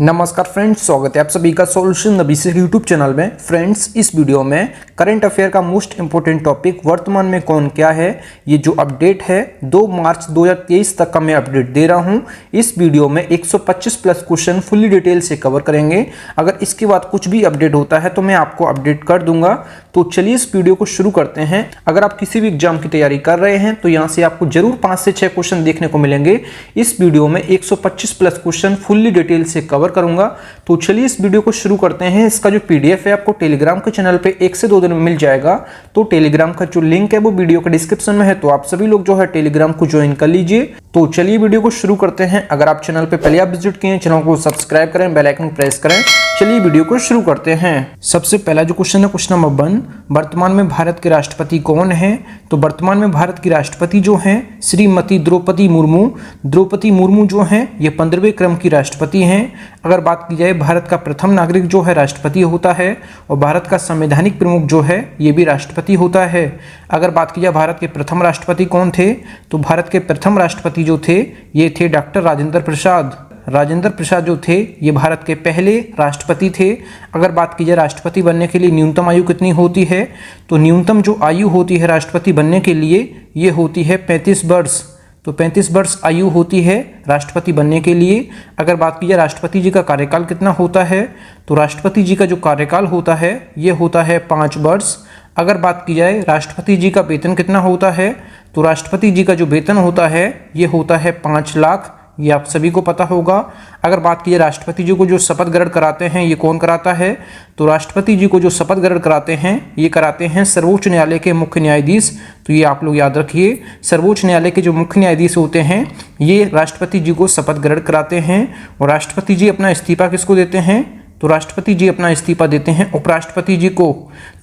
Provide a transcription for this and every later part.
नमस्कार फ्रेंड्स, स्वागत है आप सभी का solution the basic YouTube channel में। फ्रेंड्स, इस वीडियो में करंट अफेयर का मोस्ट इंपोर्टेंट टॉपिक वर्तमान में कौन क्या है, ये जो अपडेट है 2 मार्च 2023 तक का मैं अपडेट दे रहा हूं। इस वीडियो में 125 प्लस क्वेश्चन फुल्ली डिटेल से कवर करेंगे। अगर इसके बाद कुछ भी अपडेट होता है तो मैं आपको अपडेट कर दूंगा। तो चलिए इस वीडियो को शुरू करते हैं। अगर आप किसी भी एग्जाम की तैयारी कर रहे हैं तो यहाँ से आपको जरूर 5 से 6 क्वेश्चन देखने को मिलेंगे। इस वीडियो में 125 प्लस क्वेश्चन फुल्ली डिटेल से कवर करूंगा। तो चलिए इस वीडियो को शुरू करते हैं। इसका जो पीडीएफ है आपको टेलीग्राम के चैनल पे 1 से 2 दिन में मिल जाएगा। तो टेलीग्राम का जो लिंक है वो वीडियो के डिस्क्रिप्शन में है, तो आप सभी लोग जो है टेलीग्राम को ज्वाइन कर लीजिए। तो चलिए वीडियो को शुरू करते हैं। अगर आप चैनल पे पहले आप विजिट किए हैं, चैनल को सब्सक्राइब करें, बेल आइकन प्रेस करें। चलिए वीडियो को शुरू करते हैं। सबसे पहला जो क्वेश्चन है क्वेश्चन नंबर 1, वर्तमान में भारत के राष्ट्रपति कौन है? तो वर्तमान में भारत की राष्ट्रपति जो हैं श्रीमती द्रौपदी मुर्मू। द्रौपदी मुर्मू जो हैं ये 15वें क्रम की राष्ट्रपति हैं। अगर बात की जाए, भारत का प्रथम नागरिक जो है राष्ट्रपति होता है और भारत का संवैधानिक प्रमुख जो है ये भी राष्ट्रपति होता है। अगर बात की जाए भारत के प्रथम राष्ट्रपति कौन थे, तो भारत के प्रथम राष्ट्रपति जो थे ये थे डॉक्टर राजेंद्र प्रसाद। राजेंद्र प्रसाद जो थे ये भारत के पहले राष्ट्रपति थे। अगर बात की जाए राष्ट्रपति बनने के लिए न्यूनतम आयु कितनी होती है, तो न्यूनतम जो आयु होती है राष्ट्रपति बनने के लिए ये होती है 35 वर्ष। तो 35 वर्ष आयु होती है राष्ट्रपति बनने के लिए। अगर बात की जाए राष्ट्रपति जी का कार्यकाल कितना होता है, तो राष्ट्रपति जी का जो कार्यकाल होता है ये होता है 5 वर्ष। अगर बात की जाए राष्ट्रपति जी का वेतन कितना होता है, तो राष्ट्रपति जी का जो वेतन होता है ये होता है 5 लाख। ये आप सभी को पता होगा। अगर बात की जाए राष्ट्रपति जी को जो शपथ ग्रहण कराते हैं ये कौन कराता है, तो राष्ट्रपति जी को जो शपथ ग्रहण कराते हैं ये कराते हैं सर्वोच्च न्यायालय के मुख्य न्यायाधीश। तो ये आप लोग याद रखिए, सर्वोच्च न्यायालय के जो मुख्य न्यायाधीश होते हैं ये राष्ट्रपति जी को शपथ ग्रहण कराते हैं। और राष्ट्रपति जी अपना इस्तीफा किसको देते हैं, तो राष्ट्रपति जी अपना इस्तीफा देते हैं उपराष्ट्रपति जी को।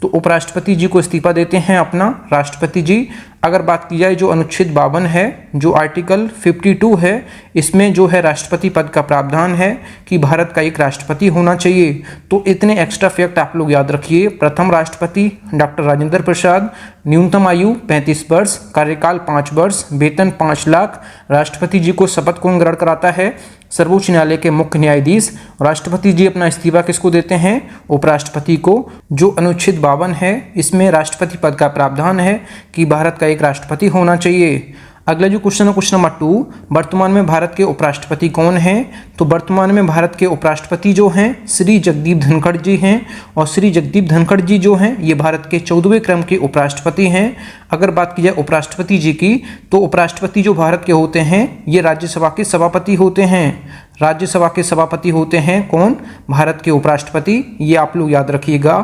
तो उपराष्ट्रपति जी को इस्तीफा देते हैं अपना राष्ट्रपति जी। अगर बात की जाए जो अनुच्छेद 52 है, जो आर्टिकल 52 है, इसमें जो है राष्ट्रपति पद का प्रावधान है कि भारत का एक राष्ट्रपति होना चाहिए। तो इतने एक्स्ट्रा फैक्ट आप लोग याद रखिए। प्रथम राष्ट्रपति डॉक्टर राजेंद्र प्रसाद, न्यूनतम आयु 35 वर्ष, कार्यकाल 5 वर्ष, वेतन 5 लाख। राष्ट्रपति जी को शपथ कौन ग्रहण कराता है, सर्वोच्च न्यायालय के मुख्य न्यायाधीश। राष्ट्रपति जी अपना इस्तीफा किसको देते हैं, उपराष्ट्रपति को। जो अनुच्छेद 52 है इसमें राष्ट्रपति पद का प्रावधान है कि भारत का एक राष्ट्रपति होना चाहिए। अगला जो क्वेश्चन है क्वेश्चन नंबर 2, वर्तमान में भारत के उपराष्ट्रपति कौन हैं? तो वर्तमान में भारत के उपराष्ट्रपति जो हैं श्री जगदीप धनखड़ जी हैं। और श्री जगदीप धनखड़ जी जो हैं ये भारत के 14वें क्रम के उपराष्ट्रपति हैं। अगर बात की जाए उपराष्ट्रपति जी की, तो उपराष्ट्रपति जो भारत के होते हैं ये राज्यसभा के सभापति होते हैं। राज्यसभा के सभापति होते हैं कौन, भारत के उपराष्ट्रपति। ये आप लोग याद रखिएगा।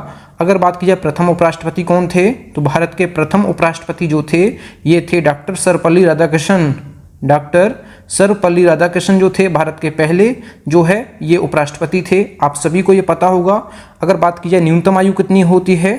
अगर बात की जाए प्रथम उपराष्ट्रपति कौन थे, तो भारत के प्रथम उपराष्ट्रपति जो थे ये थे डॉक्टर सर्वपल्ली राधाकृष्णन। डॉक्टर सर्वपल्ली राधाकृष्णन जो थे भारत के पहले जो है ये उपराष्ट्रपति थे। आप सभी को ये पता होगा। अगर बात की जाए न्यूनतम आयु कितनी होती है,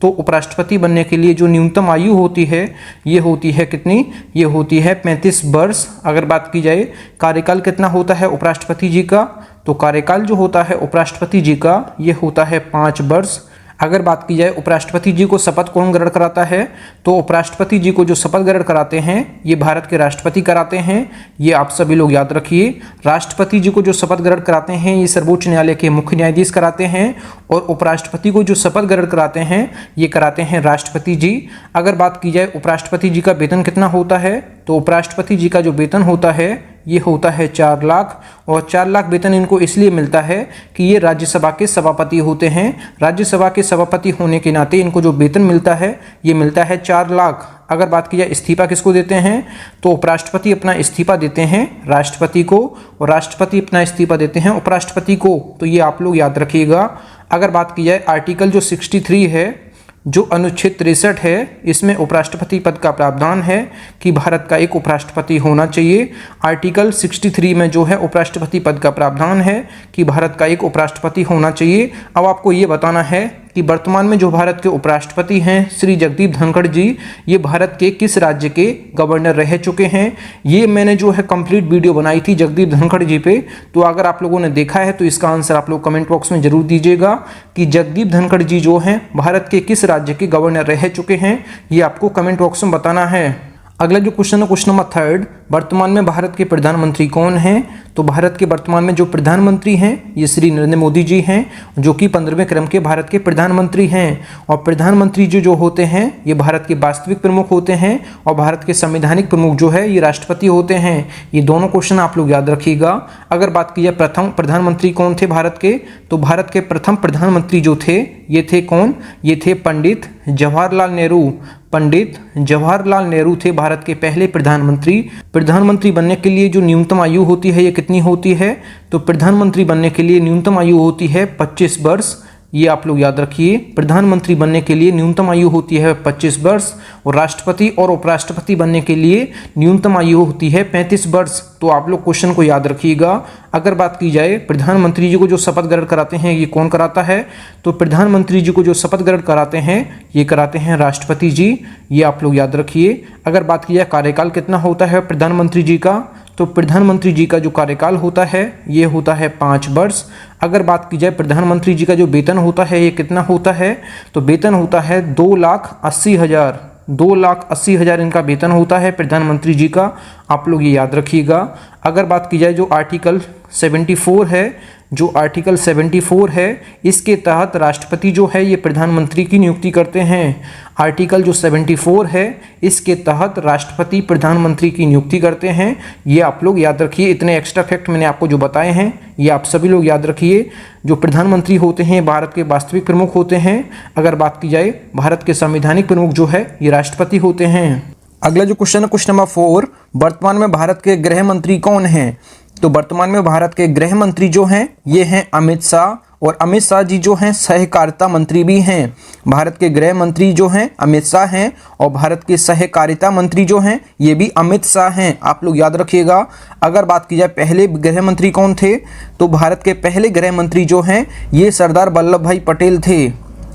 तो उपराष्ट्रपति बनने के लिए जो न्यूनतम आयु होती है ये होती है कितनी, ये होती है 35 वर्ष। अगर बात की जाए कार्यकाल कितना होता है उपराष्ट्रपति जी का, तो कार्यकाल जो होता है उपराष्ट्रपति जी का ये होता है 5 वर्ष। अगर बात की जाए उपराष्ट्रपति जी को शपथ कौन ग्रहण कराता है, तो उपराष्ट्रपति जी को जो शपथ ग्रहण कराते हैं ये भारत के राष्ट्रपति कराते हैं। ये आप सभी लोग याद रखिए। राष्ट्रपति जी को जो शपथ ग्रहण कराते हैं ये सर्वोच्च न्यायालय के मुख्य न्यायाधीश कराते हैं। और उपराष्ट्रपति को जो शपथ ग्रहण कराते हैं ये कराते हैं राष्ट्रपति जी। अगर बात की जाए उपराष्ट्रपति जी का वेतन कितना होता है, तो उपराष्ट्रपति जी का जो वेतन होता है ये होता है 4 लाख। और 4 लाख वेतन इनको इसलिए मिलता है कि ये राज्यसभा के सभापति होते हैं। राज्यसभा के सभापति होने के नाते इनको जो वेतन मिलता है ये मिलता है 4 लाख। अगर बात की जाए इस्तीफा किसको देते हैं, तो उपराष्ट्रपति अपना इस्तीफा देते हैं राष्ट्रपति को और राष्ट्रपति अपना इस्तीफा देते हैं उपराष्ट्रपति को। तो ये आप लोग याद रखिएगा। अगर बात की जाए आर्टिकल जो 63 है, जो अनुच्छेद 63 है, इसमें उपराष्ट्रपति पद का प्रावधान है कि भारत का एक उपराष्ट्रपति होना चाहिए। आर्टिकल 63 में जो है उपराष्ट्रपति पद का प्रावधान है कि भारत का एक उपराष्ट्रपति होना चाहिए। अब आपको ये बताना है कि वर्तमान में जो भारत के उपराष्ट्रपति हैं श्री जगदीप धनखड़ जी, ये भारत के किस राज्य के गवर्नर रह चुके हैं। ये मैंने जो है कंप्लीट वीडियो बनाई थी जगदीप धनखड़ जी पे। तो अगर आप लोगों ने देखा है तो इसका आंसर आप लोग कमेंट बॉक्स में जरूर दीजिएगा कि जगदीप धनखड़ जी जो हैं भारत के किस राज्य के गवर्नर रह चुके हैं। ये आपको कमेंट बॉक्स में बताना है। अगला जो क्वेश्चन है क्वेश्चन नंबर 3, वर्तमान में भारत के प्रधानमंत्री कौन हैं? तो भारत के वर्तमान में जो प्रधानमंत्री हैं ये श्री नरेंद्र मोदी जी हैं, जो कि 15वें क्रम के भारत के प्रधानमंत्री हैं। और प्रधानमंत्री जो होते हैं ये भारत के वास्तविक प्रमुख होते हैं और भारत के संवैधानिक प्रमुख जो है ये राष्ट्रपति होते हैं। ये दोनों क्वेश्चन आप लोग याद रखिएगा। अगर बात की जाए प्रथम प्रधानमंत्री कौन थे भारत के, तो भारत के प्रथम प्रधानमंत्री जो थे ये थे कौन? ये थे पंडित जवाहरलाल नेहरू। पंडित जवाहरलाल नेहरू थे भारत के पहले प्रधानमंत्री। प्रधानमंत्री बनने के लिए जो न्यूनतम आयु होती है ये कितनी होती है? तो प्रधानमंत्री बनने के लिए न्यूनतम आयु होती है 25 वर्ष। ये आप लोग याद रखिए, प्रधानमंत्री बनने के लिए न्यूनतम आयु होती है 25 वर्ष और राष्ट्रपति और उपराष्ट्रपति बनने के लिए न्यूनतम आयु होती है 35 वर्ष। तो आप लोग क्वेश्चन को याद रखिएगा। अगर बात की जाए प्रधानमंत्री जी को जो शपथ ग्रहण कराते हैं ये कौन कराता है? तो प्रधानमंत्री जी को जो शपथ ग्रहण कराते हैं ये कराते हैं राष्ट्रपति जी। ये आप लोग याद रखिए। अगर बात की जाए कार्यकाल कितना होता है प्रधानमंत्री जी का, तो प्रधानमंत्री जी का जो कार्यकाल होता है ये होता है 5 वर्ष। अगर बात की जाए प्रधानमंत्री जी का जो वेतन होता है ये कितना होता है, तो वेतन होता है 2,80,000। 2,80,000 इनका वेतन होता है प्रधानमंत्री जी का। आप लोग ये याद रखिएगा। अगर बात की जाए जो आर्टिकल 74 है, जो आर्टिकल 74 है इसके तहत राष्ट्रपति जो है ये प्रधानमंत्री की नियुक्ति करते हैं। आर्टिकल जो 74 है इसके तहत राष्ट्रपति प्रधानमंत्री की नियुक्ति करते हैं। ये आप लोग याद रखिए। इतने एक्स्ट्रा फैक्ट मैंने आपको जो बताए हैं ये आप सभी लोग याद रखिए। जो प्रधानमंत्री होते हैं भारत के वास्तविक प्रमुख होते हैं। अगर बात की जाए भारत के संवैधानिक प्रमुख जो है ये राष्ट्रपति होते हैं। अगला जो क्वेश्चन है क्वेश्चन नंबर 4, वर्तमान में भारत के गृह मंत्री कौन हैं? तो वर्तमान में भारत के गृह मंत्री जो हैं ये हैं अमित शाह। और अमित शाह जी जो हैं सहकारिता मंत्री भी हैं। भारत के गृह मंत्री जो हैं अमित शाह हैं और भारत के सहकारिता मंत्री जो हैं ये भी अमित शाह हैं। आप लोग याद रखिएगा। अगर बात की जाए पहले गृह मंत्री कौन थे, तो भारत के पहले गृह मंत्री जो हैं ये सरदार वल्लभ भाई पटेल थे।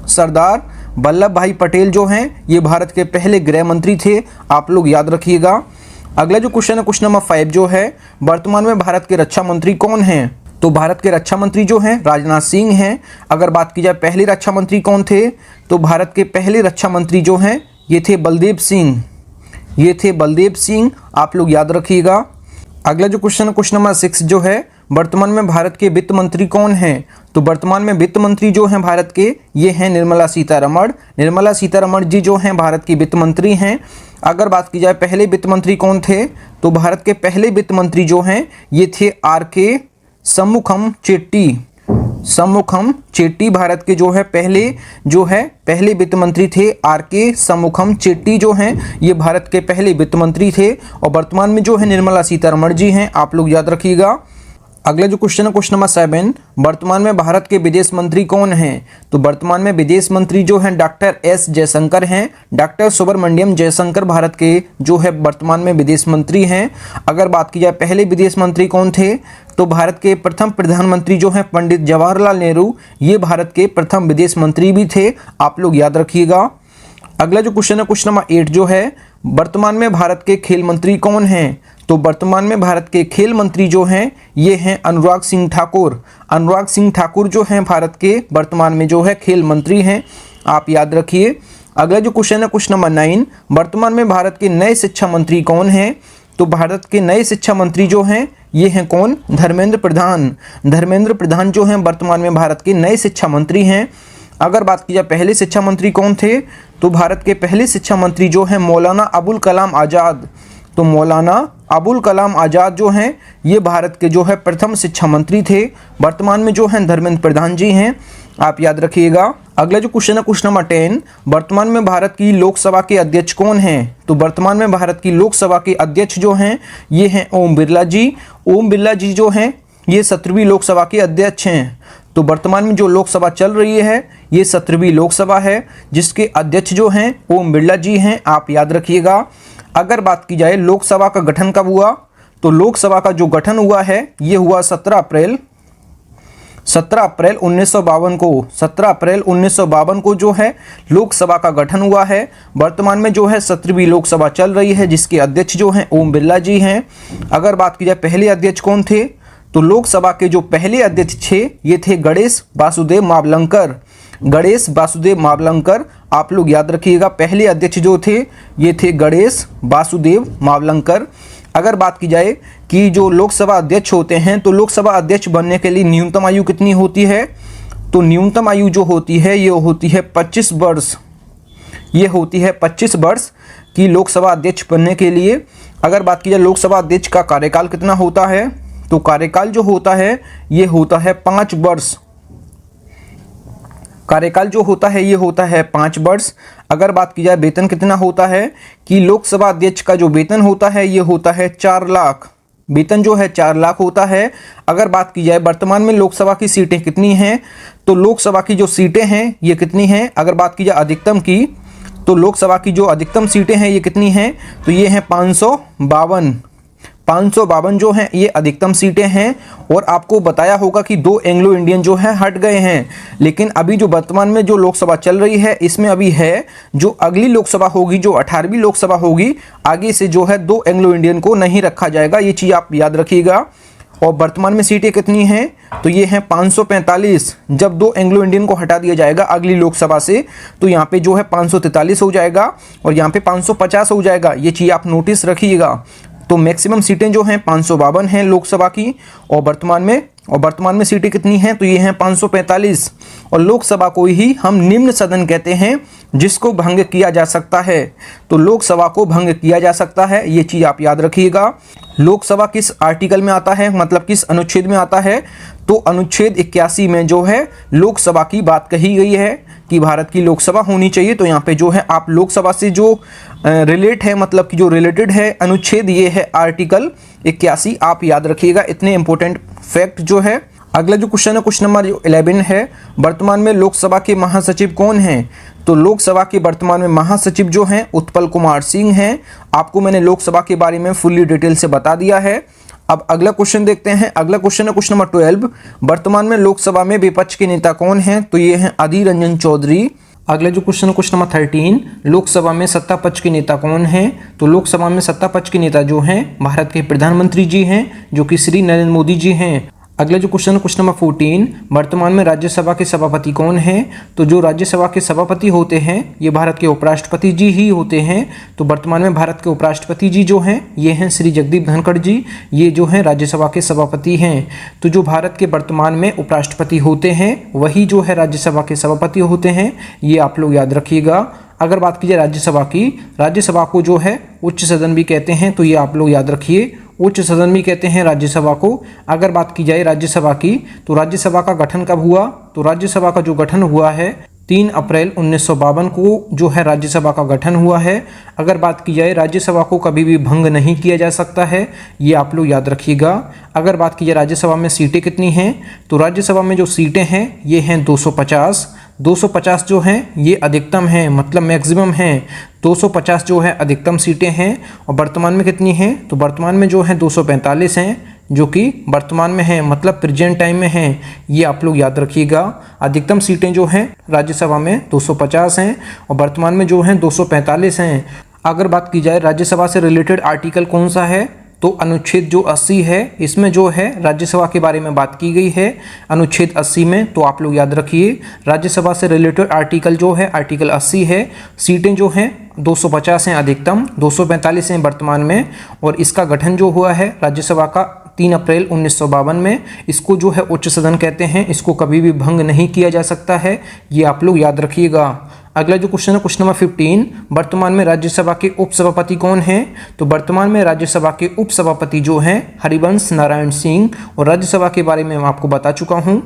सरदार वल्लभ भाई पटेल जो हैं ये भारत के पहले गृह मंत्री थे। आप लोग याद रखिएगा। अगला जो क्वेश्चन है क्वेश्चन नंबर 5 जो है, वर्तमान में भारत के रक्षा मंत्री कौन हैं? तो भारत के रक्षा मंत्री जो हैं राजनाथ सिंह हैं। अगर बात की जाए पहले रक्षा मंत्री कौन थे, तो भारत के पहले रक्षा मंत्री जो हैं ये थे बलदेव सिंह। ये थे बलदेव सिंह। आप लोग याद रखिएगा। अगला जो क्वेश्चन है क्वेश्चन नंबर 6 जो है, वर्तमान में भारत के वित्त मंत्री कौन हैं? तो वर्तमान में वित्त मंत्री जो हैं भारत के ये हैं निर्मला सीतारमण। निर्मला सीतारमण जी जो हैं भारत की वित्त मंत्री हैं। अगर बात की जाए पहले वित्त मंत्री कौन थे, तो भारत के पहले वित्त मंत्री जो हैं ये थे आर.के. शम्मुखम चेट्टी। शम्मुखम चेट्टी भारत के जो है पहले वित्त मंत्री थे। आर.के. शम्मुखम चेट्टी जो हैं ये भारत के पहले वित्त मंत्री थे। और वर्तमान में जो है निर्मला सीतारमण जी हैं। आप लोग याद रखिएगा। अगला जो क्वेश्चन है क्वेश्चन नंबर 7, वर्तमान में भारत के विदेश मंत्री कौन हैं? तो वर्तमान में विदेश मंत्री जो हैं डॉक्टर एस जयशंकर हैं। डॉक्टर सुब्रमण्यम जयशंकर भारत के जो है वर्तमान में विदेश मंत्री हैं। अगर बात की जाए पहले विदेश मंत्री कौन थे, तो भारत के प्रथम प्रधानमंत्री जो हैं पंडित जवाहरलाल नेहरू ये भारत के प्रथम विदेश मंत्री भी थे। आप लोग याद रखिएगा। अगला जो क्वेश्चन है क्वेश्चन नंबर 8 जो है, वर्तमान में भारत के खेल मंत्री कौन हैं? तो वर्तमान में भारत के खेल मंत्री जो हैं ये हैं अनुराग सिंह ठाकुर। अनुराग सिंह ठाकुर जो हैं भारत के वर्तमान में जो है खेल मंत्री हैं। आप याद रखिए। अगला जो क्वेश्चन है क्वेश्चन नंबर 9, वर्तमान में भारत के नए शिक्षा मंत्री कौन हैं? तो भारत के नए शिक्षा मंत्री जो हैं ये हैं कौन? धर्मेंद्र प्रधान। धर्मेंद्र प्रधान जो हैं वर्तमान में भारत के नए शिक्षा मंत्री हैं। अगर बात की जाए पहले शिक्षा मंत्री कौन थे, तो भारत के पहले शिक्षा मंत्री जो हैं मौलाना अबुल कलाम आज़ाद। तो मौलाना अबुल कलाम आज़ाद जो हैं ये भारत के जो है प्रथम शिक्षा मंत्री थे। वर्तमान में जो हैं धर्मेंद्र प्रधान जी हैं। आप याद रखिएगा। अगला जो क्वेश्चन है क्वेश्चन नंबर 10, वर्तमान में भारत की लोकसभा के अध्यक्ष कौन हैं? तो वर्तमान में भारत की लोकसभा के अध्यक्ष जो हैं ये हैं ओम बिरला जी। ओम बिरला जी जो हैं ये 17वीं लोकसभा के अध्यक्ष हैं। तो वर्तमान में जो लोकसभा चल रही है ये 17वीं लोकसभा है जिसके अध्यक्ष जो हैं ओम बिरला जी हैं। आप याद रखिएगा। अगर बात की जाए लोकसभा का गठन कब हुआ, तो लोकसभा का जो गठन हुआ है ये हुआ 17 अप्रैल 1952 को। 17 अप्रैल 1952 को जो है लोकसभा का गठन हुआ है। वर्तमान में जो है 17वीं लोकसभा चल रही है जिसके अध्यक्ष जो हैं ओम बिरला जी हैं। अगर बात की जाए पहले अध्यक्ष कौन थे, तो लोकसभा के जो पहले अध्यक्ष थे ये थे गणेश वासुदेव मावलंकर। गणेश वासुदेव मावलंकर। आप लोग याद रखिएगा। पहले अध्यक्ष जो थे ये थे गणेश वासुदेव मावलंकर। अगर बात की जाए कि जो लोकसभा अध्यक्ष होते हैं तो लोकसभा अध्यक्ष बनने के लिए न्यूनतम आयु कितनी होती है, तो न्यूनतम आयु जो होती है ये होती है 25 वर्ष। ये होती है 25 वर्ष की लोकसभा अध्यक्ष बनने के लिए। अगर बात की जाए लोकसभा अध्यक्ष का कार्यकाल कितना होता है, तो कार्यकाल जो होता है ये होता है 5 वर्ष। कार्यकाल जो होता है ये होता है 5 वर्ष। अगर बात की जाए वेतन कितना होता है, कि लोकसभा अध्यक्ष का जो वेतन होता है ये होता है 4 लाख। वेतन जो है 4 लाख होता है। अगर बात की जाए वर्तमान में लोकसभा की सीटें कितनी हैं, तो लोकसभा की जो सीटें हैं ये कितनी हैं, अगर बात की जाए अधिकतम की, तो लोकसभा की जो अधिकतम सीटें हैं ये कितनी हैं, तो ये हैं 552 जो हैं ये अधिकतम सीटें हैं। और आपको बताया होगा कि 2 एंग्लो इंडियन जो हैं हट गए हैं, लेकिन अभी जो वर्तमान में जो लोकसभा चल रही है इसमें अभी है जो अगली लोकसभा होगी, जो 18वीं लोकसभा होगी, आगे से जो है 2 एंग्लो इंडियन को नहीं रखा जाएगा। ये चीज़ आप याद रखिएगा। और वर्तमान में सीटें कितनी हैं, तो ये हैं 545। जब 2 एंग्लो इंडियन को हटा दिया जाएगा अगली लोकसभा से, तो यहाँ पे जो है 543 हो जाएगा और यहाँ पे 550 हो जाएगा। ये चीज़ आप नोटिस रखिएगा। तो मैक्सिमम सीटें जो हैं 552 हैं लोकसभा की, और वर्तमान में सीटें कितनी हैं, तो ये हैं 545। और लोकसभा को ही हम निम्न सदन कहते हैं जिसको भंग किया जा सकता है। तो लोकसभा को भंग किया जा सकता है, ये चीज़ आप याद रखिएगा। लोकसभा किस आर्टिकल में आता है, मतलब किस अनुच्छेद में आता है, तो अनुच्छेद 81 में जो है लोकसभा की बात कही गई है कि भारत की लोकसभा होनी चाहिए। तो यहाँ पे जो है आप लोकसभा से जो रिलेट है, मतलब कि जो रिलेटेड है अनुच्छेद, ये है आर्टिकल 81। आप याद रखिएगा, इतने इंपॉर्टेंट फैक्ट जो है। अगला जो क्वेश्चन है क्वेश्चन नंबर 11 है, वर्तमान में लोकसभा के महासचिव कौन हैं, तो लोकसभा के वर्तमान में महासचिव जो हैं उत्पल कुमार सिंह हैं। आपको मैंने लोकसभा के बारे में फुल्ली डिटेल से बता दिया है। अब अगला क्वेश्चन देखते हैं। अगला क्वेश्चन है क्वेश्चन नंबर 12, वर्तमान में लोकसभा में विपक्ष के नेता कौन हैं, तो ये हैं अधीर रंजन चौधरी। अगला जो क्वेश्चन है क्वेश्चन नंबर 13, लोकसभा में सत्ता पक्ष के नेता कौन हैं, तो लोकसभा में सत्ता पक्ष के नेता जो हैं भारत के प्रधानमंत्री जी हैं, जो कि श्री नरेंद्र मोदी जी हैं। अगला जो क्वेश्चन है क्वेश्चन नंबर 14, वर्तमान में राज्यसभा के सभापति कौन हैं, तो जो राज्यसभा के सभापति होते हैं ये भारत के उपराष्ट्रपति जी ही होते हैं। तो वर्तमान में भारत के उपराष्ट्रपति जी जो हैं ये हैं श्री जगदीप धनखड़ जी, ये जो हैं राज्यसभा के सभापति हैं। तो जो भारत के वर्तमान में उपराष्ट्रपति होते हैं वही जो है राज्यसभा के सभापति होते हैं, ये आप लोग याद रखिएगा। अगर बात की जाए राज्यसभा की, राज्यसभा को जो है उच्च सदन भी कहते हैं, तो ये आप लोग याद रखिए, उच्च सदन भी कहते हैं राज्यसभा को। अगर बात की जाए राज्यसभा की, तो राज्यसभा का गठन कब हुआ, तो राज्यसभा का जो गठन हुआ है 3 अप्रैल 1952 को जो है राज्यसभा का गठन हुआ है। अगर बात की जाए राज्यसभा को कभी भी भंग नहीं किया जा सकता है, ये आप लोग याद रखिएगा। अगर बात की जाए राज्यसभा में सीटें कितनी हैं, तो राज्यसभा में जो सीटें हैं ये हैं 250 जो हैं ये अधिकतम हैं, मतलब मैक्सिमम हैं। 250 जो है अधिकतम सीटें हैं। और वर्तमान में कितनी हैं, तो वर्तमान में जो है 245 हैं, जो कि वर्तमान में है, मतलब प्रेजेंट टाइम में हैं, ये आप लोग याद रखिएगा। अधिकतम सीटें जो हैं राज्यसभा में 250 हैं और वर्तमान में जो हैं 245 हैं। अगर बात की जाए राज्यसभा से रिलेटेड आर्टिकल कौन सा है, तो अनुच्छेद जो 80 है इसमें जो है राज्यसभा के बारे में बात की गई है, अनुच्छेद 80 में। तो आप लोग याद रखिए, राज्यसभा से रिलेटेड आर्टिकल जो है आर्टिकल 80 है। सीटें जो हैं 250 हैं अधिकतम, 245 हैं वर्तमान में। और इसका गठन जो हुआ है राज्यसभा का 3 अप्रैल 1952 में। इसको जो है उच्च सदन कहते हैं, इसको कभी भी भंग नहीं किया जा सकता है, ये आप लोग याद रखिएगा। अगला जो क्वेश्चन है क्वेश्चन नंबर 15, वर्तमान में राज्यसभा के उपसभापति कौन हैं, तो वर्तमान में राज्यसभा के उपसभापति जो हैं हरिवंश नारायण सिंह, और राज्यसभा के बारे में मैं आपको बता चुका हूं।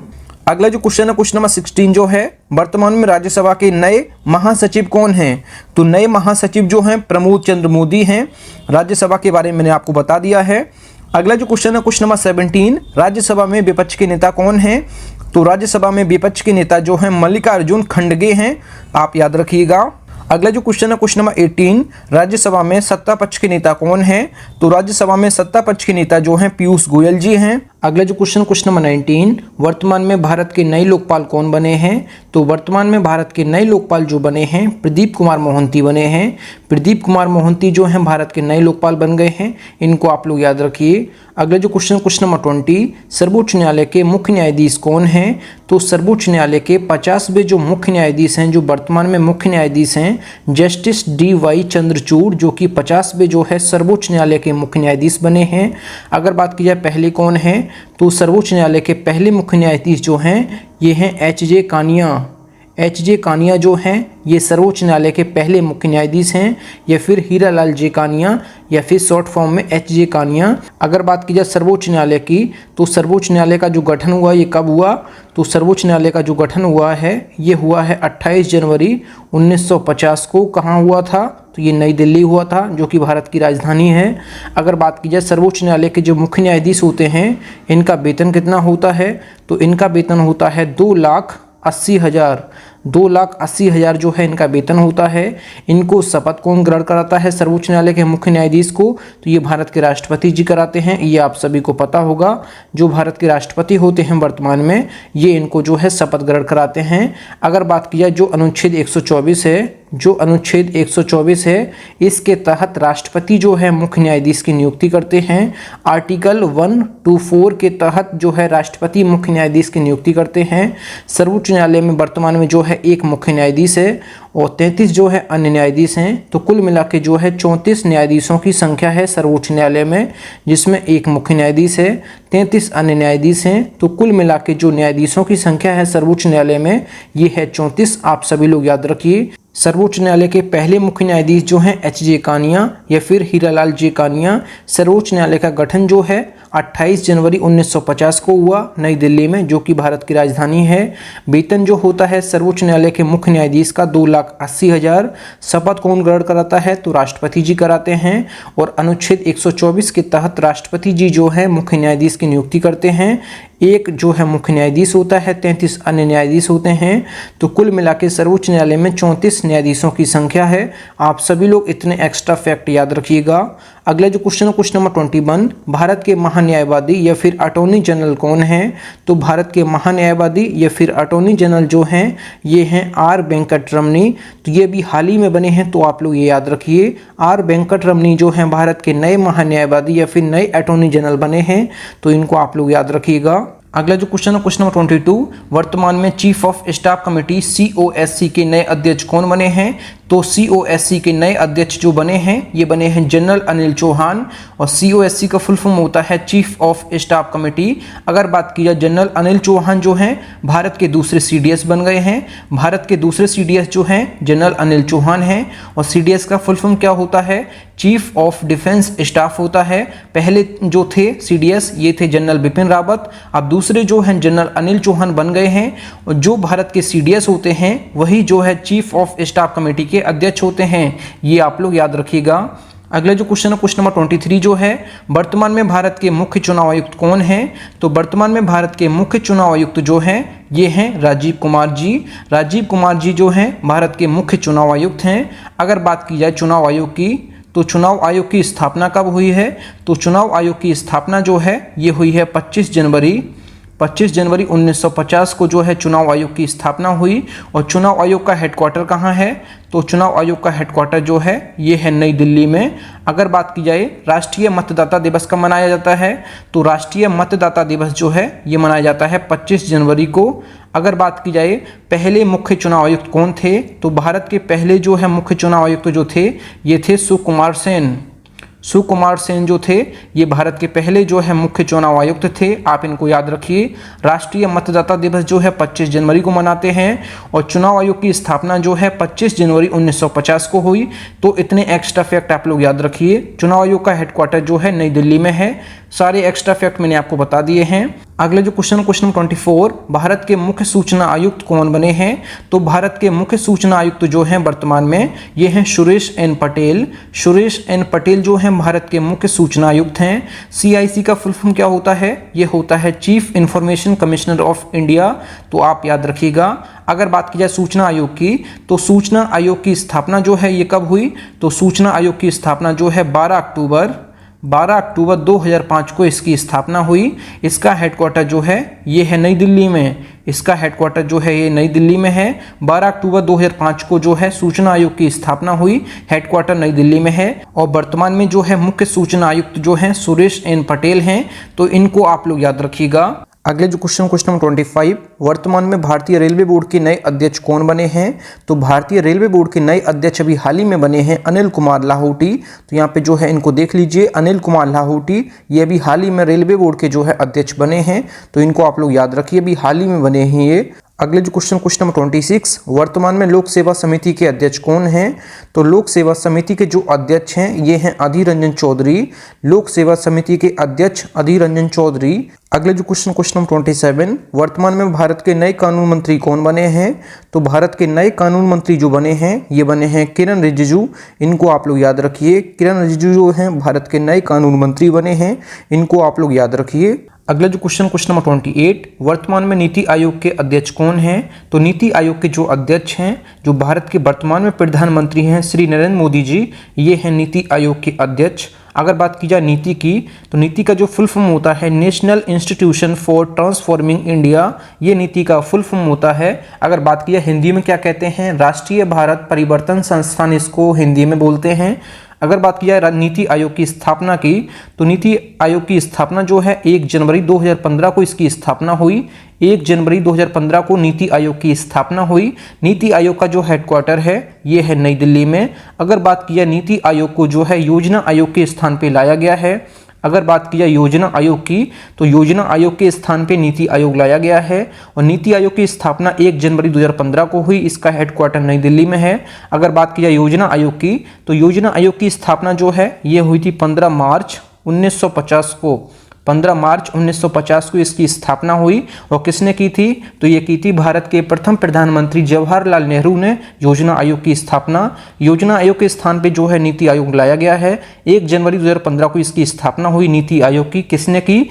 अगला जो क्वेश्चन है क्वेश्चन नंबर 16 जो है, वर्तमान में राज्यसभा के नए महासचिव कौन हैं, तो नए महासचिव जो हैं प्रमोद चंद्र मोदी हैं। राज्यसभा के बारे में मैंने आपको बता दिया है। अगला जो क्वेश्चन है क्वेश्चन नंबर 17, राज्यसभा में विपक्ष के नेता कौन हैं, तो राज्यसभा में विपक्ष के नेता जो हैं मल्लिकार्जुन खड़गे हैं, आप याद रखिएगा। अगला जो क्वेश्चन है क्वेश्चन नंबर 18, राज्यसभा में सत्ता पक्ष के नेता कौन हैं, तो राज्यसभा में सत्ता पक्ष के नेता जो हैं पीयूष गोयल जी हैं, अगला जो क्वेश्चन नंबर 19, वर्तमान में भारत के नए लोकपाल कौन बने हैं? तो वर्तमान में भारत के नए लोकपाल जो बने हैं प्रदीप कुमार मोहंती बने हैं। प्रदीप कुमार मोहंती जो हैं भारत के नए लोकपाल बन गए हैं, इनको आप लोग याद रखिए। अगला जो क्वेश्चन नंबर 20, सर्वोच्च न्यायालय के मुख्य न्यायाधीश कौन हैं? तो सर्वोच्च न्यायालय के 50वें जो मुख्य न्यायाधीश हैं, जो वर्तमान में मुख्य न्यायाधीश हैं, जस्टिस DY चंद्रचूड़, जो कि 50वें जो है सर्वोच्च न्यायालय के मुख्य न्यायाधीश बने हैं। अगर बात की जाए पहले कौन है, तो सर्वोच्च न्यायालय के पहले मुख्य न्यायाधीश जो हैं ये हैं HJ कानिया। HJ कानिया जो हैं ये सर्वोच्च न्यायालय के पहले मुख्य न्यायाधीश हैं, या फिर हीरालाल जे कानिया, या फिर शॉर्ट फॉर्म में HJ कानिया। अगर बात की जाए सर्वोच्च न्यायालय की, तो सर्वोच्च न्यायालय का जो गठन हुआ ये कब हुआ? तो सर्वोच्च न्यायालय का जो गठन हुआ है ये हुआ है 28 जनवरी 1950 को। कहाँ हुआ था? तो ये नई दिल्ली हुआ था, जो कि भारत की राजधानी है। अगर बात की जाए सर्वोच्च न्यायालय के जो मुख्य न्यायाधीश होते हैं इनका वेतन कितना होता है? तो इनका वेतन होता है 2,80,000। 2,80,000 जो है इनका वेतन होता है। इनको शपथ कौन ग्रहण कराता है सर्वोच्च न्यायालय के मुख्य न्यायाधीश को? तो ये भारत के राष्ट्रपति जी कराते हैं। ये आप सभी को पता होगा, जो भारत के राष्ट्रपति होते हैं वर्तमान में, ये इनको जो है शपथ ग्रहण कराते हैं। अगर बात की जाए जो अनुच्छेद 124 है, जो अनुच्छेद 124 है, इसके तहत राष्ट्रपति जो है मुख्य न्यायाधीश की नियुक्ति करते हैं। आर्टिकल 124 के तहत जो है राष्ट्रपति मुख्य न्यायाधीश की नियुक्ति करते हैं। सर्वोच्च न्यायालय में वर्तमान में जो है एक मुख्य न्यायाधीश है और 33 जो है अन्य न्यायाधीश हैं। तो कुल मिला के जो है 34 न्यायाधीशों की संख्या है सर्वोच्च न्यायालय में, जिसमें एक मुख्य न्यायाधीश है, 33 अन्य न्यायाधीश हैं। तो कुल मिला के जो न्यायाधीशों की संख्या है सर्वोच्च न्यायालय में ये है 34। आप सभी लोग याद रखिए। सर्वोच्च न्यायालय के पहले मुख्य न्यायाधीश जो हैं HJ कानिया या फिर हीरालाल जे कानिया। सर्वोच्च न्यायालय का गठन जो है 28 जनवरी 1950 को हुआ नई दिल्ली में, जो कि भारत की राजधानी है। वेतन जो होता है सर्वोच्च न्यायालय के मुख्य न्यायाधीश का 2,80,000। शपथ कौन ग्रहण कराता है? तो राष्ट्रपति जी कराते हैं। और अनुच्छेद 124 के तहत राष्ट्रपति जी जो है मुख्य न्यायाधीश की नियुक्ति करते हैं। एक जो है मुख्य न्यायाधीश होता है, 33 अन्य न्यायाधीश होते हैं। तो कुल मिला के सर्वोच्च न्यायालय में 34 न्यायाधीशों की संख्या है। आप सभी लोग इतने एक्स्ट्रा फैक्ट याद रखिएगा। अगला जो क्वेश्चन नंबर 21, भारत के महान्यायवादी या फिर अटॉर्नी जनरल कौन है? तो भारत के महान्यायवादी या फिर अटॉर्नी जनरल जो हैं ये हैं R वेंकटरमनी। तो ये भी हाल ही में बने हैं, तो आप लोग ये याद रखिए। R वेंकटरमनी जो हैं भारत के नए महान्यायवादी या फिर नए अटॉर्नी जनरल बने हैं, तो इनको आप लोग याद रखिएगा। अगला जो क्वेश्चन नंबर 22, वर्तमान में chief of staff committee COSC के नए अध्यक्ष कौन बने हैं? तो COSC के नए अध्यक्ष जो बने हैं ये बने हैं जनरल अनिल चौहान। और COSC का फुल फॉर्म होता है चीफ ऑफ स्टाफ कमेटी। अगर बात की जाए जनरल अनिल चौहान जो हैं भारत के दूसरे CDS बन गए हैं। भारत के दूसरे CDS जो हैं जनरल अनिल चौहान हैं। और CDS का फुल फॉर्म क्या होता है? चीफ ऑफ डिफेंस स्टाफ होता है। पहले जो थे CDS ये थे जनरल बिपिन रावत, अब दूसरे जो हैं जनरल अनिल चौहान बन गए हैं। और जो भारत के CDS होते हैं वही जो है चीफ ऑफ स्टाफ कमेटी के अध्यक्ष होते हैं। ये आप लोग याद रखिएगा। अगला जो क्वेश्चन नंबर 23 जो है, वर्तमान में भारत के मुख्य चुनाव आयुक्त कौन हैं? तो वर्तमान में भारत के मुख्य चुनाव आयुक्त जो हैं ये हैं राजीव कुमार जी। राजीव कुमार जी जो हैं भारत के मुख्य चुनाव आयुक्त हैं। अगर बात की जाए चुनाव आयोग की, तो चुनाव आयोग की स्थापना कब हुई है? तो चुनाव आयोग की स्थापना जो है ये हुई है 25 जनवरी 1950 को जो है चुनाव आयोग की स्थापना हुई। और चुनाव आयोग का हेडक्वार्टर कहाँ है? तो चुनाव आयोग का हेडक्वार्टर जो है ये है नई दिल्ली में। अगर बात की जाए राष्ट्रीय मतदाता दिवस कब मनाया जाता है? तो राष्ट्रीय मतदाता दिवस जो है ये मनाया जाता है 25 जनवरी को। अगर बात की जाए पहले मुख्य चुनाव आयुक्त कौन थे? तो भारत के पहले जो है मुख्य चुनाव आयुक्त जो थे ये थे सुकुमार सेन। सुकुमार सेन जो थे ये भारत के पहले जो है मुख्य चुनाव आयुक्त थे। आप इनको याद रखिए। राष्ट्रीय मतदाता दिवस जो है 25 जनवरी को मनाते हैं। और चुनाव आयोग की स्थापना जो है 25 जनवरी 1950 को हुई। तो इतने एक्स्ट्रा फैक्ट आप लोग याद रखिए। चुनाव आयोग का हेडक्वार्टर जो है नई दिल्ली में है। सारे एक्स्ट्रा फैक्ट मैंने आपको बता दिए हैं। अगले जो क्वेश्चन 24, भारत के मुख्य सूचना आयुक्त कौन बने हैं? तो भारत के मुख्य सूचना आयुक्त जो हैं वर्तमान में ये हैं सुरेश एन पटेल। सुरेश एन पटेल जो हैं भारत के मुख्य सूचना आयुक्त हैं। CIC का फुल फॉर्म क्या होता है? ये होता है chief information commissioner of India. तो आप याद रखिएगा। अगर बात की जाए सूचना आयोग की, तो सूचना आयोग की स्थापना जो है ये कब हुई? तो सूचना आयोग की स्थापना जो है 12 12 अक्टूबर 2005 को इसकी स्थापना हुई। इसका हेडक्वार्टर जो है ये है नई दिल्ली में। इसका हेडक्वार्टर जो है ये नई दिल्ली में है। 12 अक्टूबर 2005 को जो है सूचना आयोग की स्थापना हुई। हेडक्वार्टर नई दिल्ली में है और वर्तमान में जो है मुख्य सूचना आयुक्त जो है सुरेश एन पटेल हैं। तो इनको आप लोग याद रखिएगा। अगले जो क्वेश्चन नंबर 25, वर्तमान में भारतीय रेलवे बोर्ड के नए अध्यक्ष कौन बने हैं? तो भारतीय रेलवे बोर्ड के नए अध्यक्ष अभी हाल ही में बने हैं अनिल कुमार लाहौटी। तो यहाँ पे जो है इनको देख लीजिए, अनिल कुमार लाहौटी ये अभी हाल ही में रेलवे बोर्ड के जो है अध्यक्ष बने हैं। तो इनको आप लोग याद रखिए, अभी हाल ही में बने हैं ये। अगले जो क्वेश्चन नंबर 26, वर्तमान में लोक सेवा समिति के अध्यक्ष कौन हैं? तो लोक सेवा समिति के जो अध्यक्ष हैं ये हैं अधीर रंजन चौधरी। लोक सेवा समिति के अध्यक्ष अधीर रंजन चौधरी। अगले जो क्वेश्चन नंबर 27, वर्तमान में भारत के नए कानून मंत्री कौन बने हैं? तो भारत के नए कानून मंत्री जो बने हैं ये बने हैं किरण रिजिजू। इनको आप लोग याद रखिए, किरण रिजिजू जो हैं भारत के नए कानून मंत्री बने हैं। इनको आप लोग याद रखिए। अगला जो क्वेश्चन नंबर 28, वर्तमान में नीति आयोग के अध्यक्ष कौन हैं? तो नीति आयोग के जो अध्यक्ष हैं, जो भारत के वर्तमान में प्रधानमंत्री हैं श्री नरेंद्र मोदी जी, ये हैं नीति आयोग के अध्यक्ष। अगर बात की जाए नीति की, तो नीति का जो फुल फॉर्म होता है national institution for transforming India, ये नीति का फुल फॉर्म होता है। अगर बात की जाए हिंदी में क्या कहते हैं, राष्ट्रीय भारत परिवर्तन संस्थान इसको हिंदी में बोलते हैं। अगर बात की जाए नीति आयोग की स्थापना की, तो नीति आयोग की स्थापना जो है 1 जनवरी 2015 को इसकी स्थापना हुई। 1 जनवरी 2015 को नीति आयोग की स्थापना हुई। नीति आयोग का जो हेडक्वार्टर है ये है नई दिल्ली में। अगर बात की जाए नीति आयोग को जो है योजना आयोग के स्थान पे लाया गया है। अगर बात की जाए योजना आयोग की, तो योजना आयोग के स्थान पे नीति आयोग लाया गया है और नीति आयोग की स्थापना 1 जनवरी 2015 को हुई। इसका हेडक्वार्टर नई दिल्ली में है। अगर बात की जाए योजना आयोग की, तो योजना आयोग की स्थापना जो है ये हुई थी 15 मार्च 1950 को। 15 मार्च 1950 को इसकी स्थापना हुई और किसने की थी? तो ये की थी भारत के प्रथम प्रधानमंत्री जवाहरलाल नेहरू ने योजना आयोग की स्थापना। योजना आयोग के स्थान पे जो है नीति आयोग लाया गया है। 1 जनवरी 2015 को इसकी स्थापना हुई नीति आयोग की। किसने की?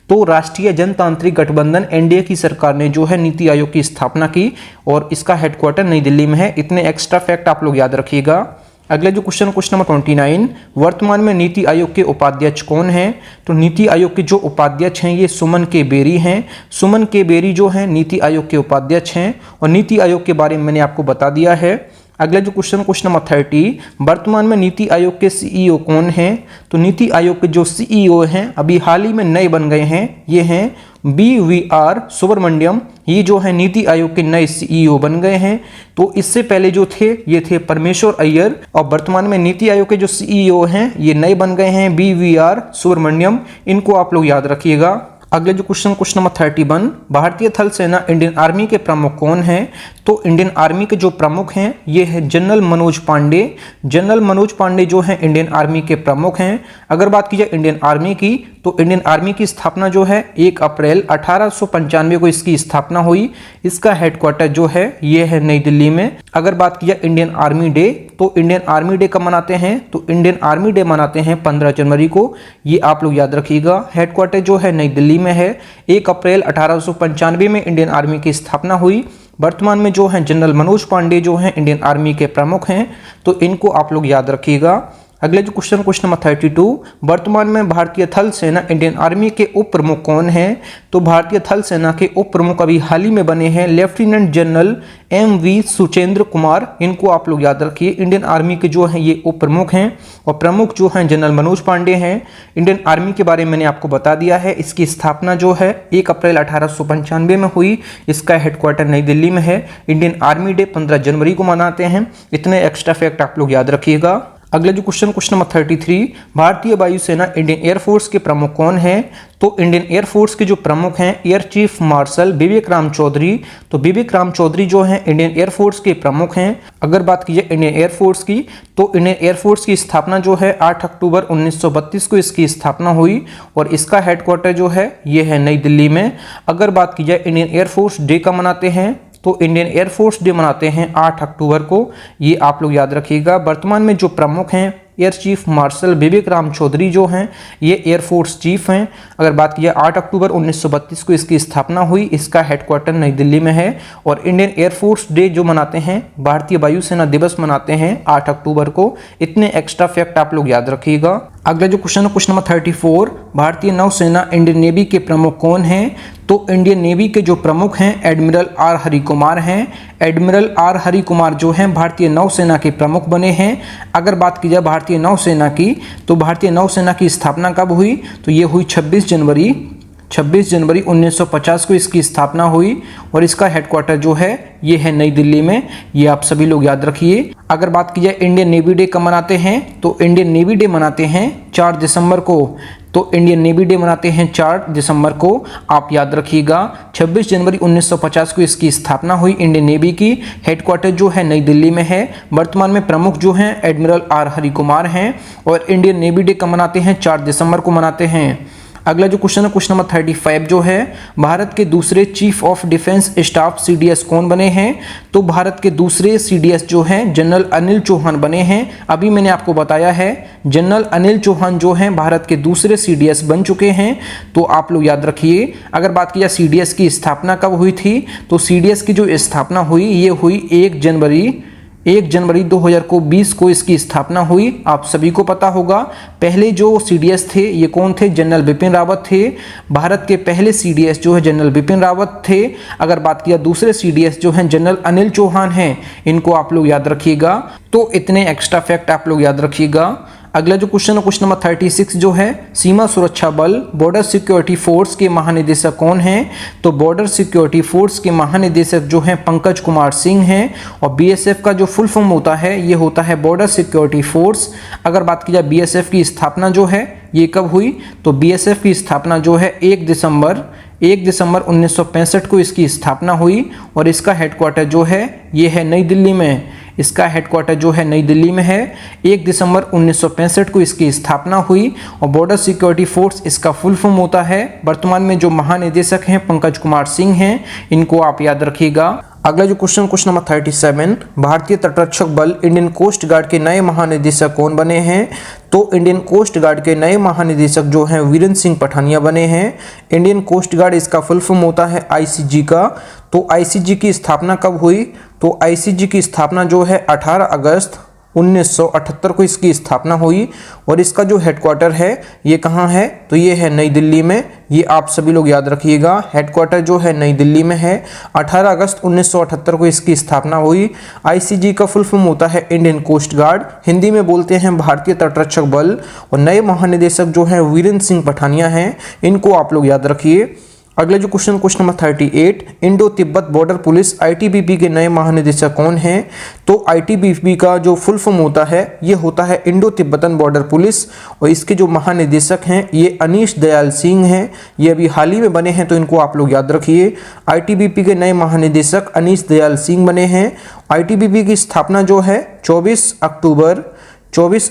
तो राष्ट्रीय जनतांत्रिक गठबंधन एनडीए की सरकार ने जो है नीति आयोग की स्थापना की और इसका हेडक्वार्टर नई दिल्ली में है। इतने एक्स्ट्रा फैक्ट आप लोग याद रखिएगा। अगले जो क्वेश्चन नंबर 29, वर्तमान में नीति आयोग के उपाध्यक्ष कौन हैं? तो नीति आयोग के जो उपाध्यक्ष हैं ये सुमन के बेरी हैं। सुमन के बेरी जो हैं नीति आयोग के उपाध्यक्ष हैं और नीति आयोग के बारे में मैंने आपको बता दिया है। अगला जो क्वेश्चन नंबर 30, वर्तमान में नीति आयोग के सीईओ कौन हैं? तो नीति आयोग के जो सीईओ हैं अभी हाल ही में नए बन गए हैं, ये हैं BVR सुब्रमण्यम। ये जो है नीति आयोग के नए सीईओ बन गए हैं। तो इससे पहले जो थे ये थे परमेश्वर अय्यर और वर्तमान में नीति आयोग के जो सीईओ हैं ये नए बन गए हैं BVR सुब्रमण्यम। इनको आप लोग याद रखिएगा। अगले जो क्वेश्चन नंबर 31, भारतीय थल सेना इंडियन आर्मी के प्रमुख कौन हैं? तो इंडियन आर्मी के जो प्रमुख हैं ये है जनरल मनोज पांडे। जनरल मनोज पांडे जो हैं इंडियन आर्मी के प्रमुख हैं। अगर बात की जाए इंडियन आर्मी की, तो इंडियन आर्मी की स्थापना जो है 1 अप्रैल 1895 को इसकी स्थापना हुई। इसका हेडक्वार्टर जो है ये है नई दिल्ली में। अगर बात की जाए इंडियन आर्मी डे, तो इंडियन आर्मी डे कब मनाते हैं? तो इंडियन आर्मी डे मनाते हैं 15 जनवरी को। ये आप लोग याद रखिएगा। हेडक्वार्टर जो है नई दिल्ली में है। 1 अप्रैल 1895 में इंडियन आर्मी की स्थापना हुई। वर्तमान में जो है जनरल मनोज पांडे जो हैं इंडियन आर्मी के प्रमुख हैं। तो इनको आप लोग याद रखिएगा। अगले जो क्वेश्चन नंबर 32, वर्तमान में भारतीय थल सेना इंडियन आर्मी के उप प्रमुख कौन हैं? तो भारतीय थल सेना के उप प्रमुख अभी हाल ही में बने हैं lieutenant general MV Suchendra Kumar. इनको आप लोग याद रखिए। इंडियन आर्मी के जो हैं ये उप प्रमुख हैं और प्रमुख जो हैं जनरल मनोज पांडे हैं। इंडियन आर्मी के बारे में मैंने आपको बता दिया है। इसकी स्थापना जो है 1 अप्रैल 1895 में हुई। इसका हेडक्वार्टर नई दिल्ली में है। इंडियन आर्मी डे 15 जनवरी को मनाते हैं। इतने एक्स्ट्रा फैक्ट आप लोग याद रखिएगा। अगला जो क्वेश्चन नंबर 33, भारतीय वायुसेना इंडियन एयरफोर्स के प्रमुख कौन हैं? तो इंडियन एयरफोर्स के जो प्रमुख हैं एयर चीफ मार्शल विवेक राम चौधरी। तो विवेक राम चौधरी जो हैं इंडियन एयरफोर्स के प्रमुख हैं। अगर बात की जाए इंडियन एयरफोर्स की, तो इंडियन एयरफोर्स की स्थापना जो है 8 अक्टूबर 1932 को इसकी स्थापना हुई और इसका हेडक्वार्टर जो है ये है नई दिल्ली में। अगर बात की जाए इंडियन एयरफोर्स डे का मनाते हैं, तो इंडियन एयरफोर्स डे मनाते हैं 8 अक्टूबर को। ये आप लोग याद रखिएगा। वर्तमान में जो प्रमुख हैं एयर चीफ मार्शल विवेक राम चौधरी जो हैं ये एयरफोर्स चीफ हैं। अगर बात की जाए 8 अक्टूबर 1932 को इसकी स्थापना हुई। इसका हेडक्वार्टर नई दिल्ली में है और इंडियन एयरफोर्स डे जो मनाते हैं, भारतीय वायुसेना दिवस मनाते हैं 8 अक्टूबर को। इतने एक्स्ट्रा फैक्ट आप लोग याद रखिएगा। अगला जो क्वेश्चन है क्वेश्चन नंबर 34, भारतीय नौसेना इंडियन नेवी के प्रमुख कौन हैं? तो इंडियन नेवी के जो प्रमुख हैं एडमिरल आर हरि कुमार हैं। एडमिरल आर हरि कुमार जो हैं भारतीय नौसेना के प्रमुख बने हैं। अगर बात की जाए भारतीय नौसेना की, तो भारतीय नौसेना की स्थापना कब हुई? तो ये हुई 26 जनवरी 1950 को इसकी स्थापना हुई और इसका हेडक्वार्टर जो है ये है नई दिल्ली में। ये आप सभी लोग याद रखिए। अगर बात की जाए इंडियन नेवी डे कब मनाते हैं, तो इंडियन नेवी डे मनाते हैं 4 दिसंबर को। तो इंडियन नेवी डे मनाते हैं 4 दिसंबर को, आप याद रखिएगा। 26 जनवरी 1950 को इसकी स्थापना हुई इंडियन नेवी की। हेडक्वार्टर जो है नई दिल्ली में है। वर्तमान में प्रमुख जो हैं एडमिरल आर हरि कुमार हैं और इंडियन नेवी डे कब मनाते हैं? 4 दिसंबर को मनाते हैं। अगला जो क्वेश्चन है क्वेश्चन नंबर 35 जो है, भारत के दूसरे chief of defence staff CDS कौन बने हैं? तो भारत के दूसरे सीडीएस जो हैं जनरल अनिल चौहान बने हैं। अभी मैंने आपको बताया है जनरल अनिल चौहान जो हैं भारत के दूसरे सीडीएस बन चुके हैं, तो आप लोग याद रखिए। अगर बात की जाए सीडीएस की स्थापना कब हुई थी, तो सीडीएस की जो स्थापना हुई ये हुई 1 जनवरी 2020 को इसकी स्थापना हुई। आप सभी को पता होगा पहले जो सीडीएस थे ये कौन थे? जनरल बिपिन रावत थे। भारत के पहले सीडीएस जो है जनरल बिपिन रावत थे। अगर बात किया दूसरे सीडीएस जो हैं जनरल अनिल चौहान हैं, इनको आप लोग याद रखिएगा। तो इतने एक्स्ट्रा फैक्ट आप लोग याद रखिएगा। अगला जो क्वेश्चन है क्वेश्चन नंबर 36 जो है, सीमा सुरक्षा बल बॉर्डर सिक्योरिटी फोर्स के महानिदेशक कौन हैं? तो बॉर्डर सिक्योरिटी फोर्स के महानिदेशक जो हैं पंकज कुमार सिंह हैं। और बीएसएफ का जो फुल फॉर्म होता है ये होता है बॉर्डर सिक्योरिटी फोर्स। अगर बात की जाए बीएसएफ की स्थापना जो है ये कब हुई? तो बीएसएफ की स्थापना जो है 1 दिसंबर 1965 को इसकी स्थापना हुई और इसका हेडक्वार्टर जो है ये है नई दिल्ली में। इसका हेडक्वार्टर जो है नई दिल्ली में है। 1 दिसंबर 1965 को इसकी स्थापना हुई और बॉर्डर सिक्योरिटी फोर्स इसका फुल फॉर्म होता है। वर्तमान में जो महानिदेशक हैं पंकज कुमार सिंह हैं, इनको आप याद रखिएगा। अगला जो क्वेश्चन नंबर 37, भारतीय तटरक्षक बल इंडियन कोस्ट गार्ड के नए महानिदेशक कौन बने हैं? तो इंडियन कोस्ट गार्ड के नए महानिदेशक जो हैं वीरेंद्र सिंह पठानिया बने हैं। इंडियन कोस्ट गार्ड इसका फुल फॉर्म होता है आईसीजी का। तो आईसीजी की स्थापना कब हुई? तो आईसीजी की स्थापना जो है 18 अगस्त 1978 को इसकी स्थापना हुई और इसका जो हेडक्वार्टर है ये कहाँ है? तो ये है नई दिल्ली में। ये आप सभी लोग याद रखिएगा। हेडक्वार्टर जो है नई दिल्ली में है। 18 अगस्त 1978 को इसकी स्थापना हुई। आईसीजी का फुल फॉर्म होता है इंडियन कोस्ट गार्ड, हिंदी में बोलते हैं भारतीय तटरक्षक बल। और नए महानिदेशक जो हैं वीरेंद्र सिंह पठानिया हैं, इनको आप लोग याद रखिए। अगला जो question number 38, Indo Tibet border police ITBP के नए महानिदेशक कौन हैं? तो आईटीबीपी का जो फुल फॉर्म होता है ये होता है इंडो तिब्बतन बॉर्डर पुलिस और इसके जो महानिदेशक हैं ये अनीश दयाल सिंह हैं। ये अभी हाल ही में बने हैं, तो इनको आप लोग याद रखिए। आईटीबीपी के नए महानिदेशक अनीश दयाल सिंह बने हैं। आईटीबीपी की स्थापना जो है 24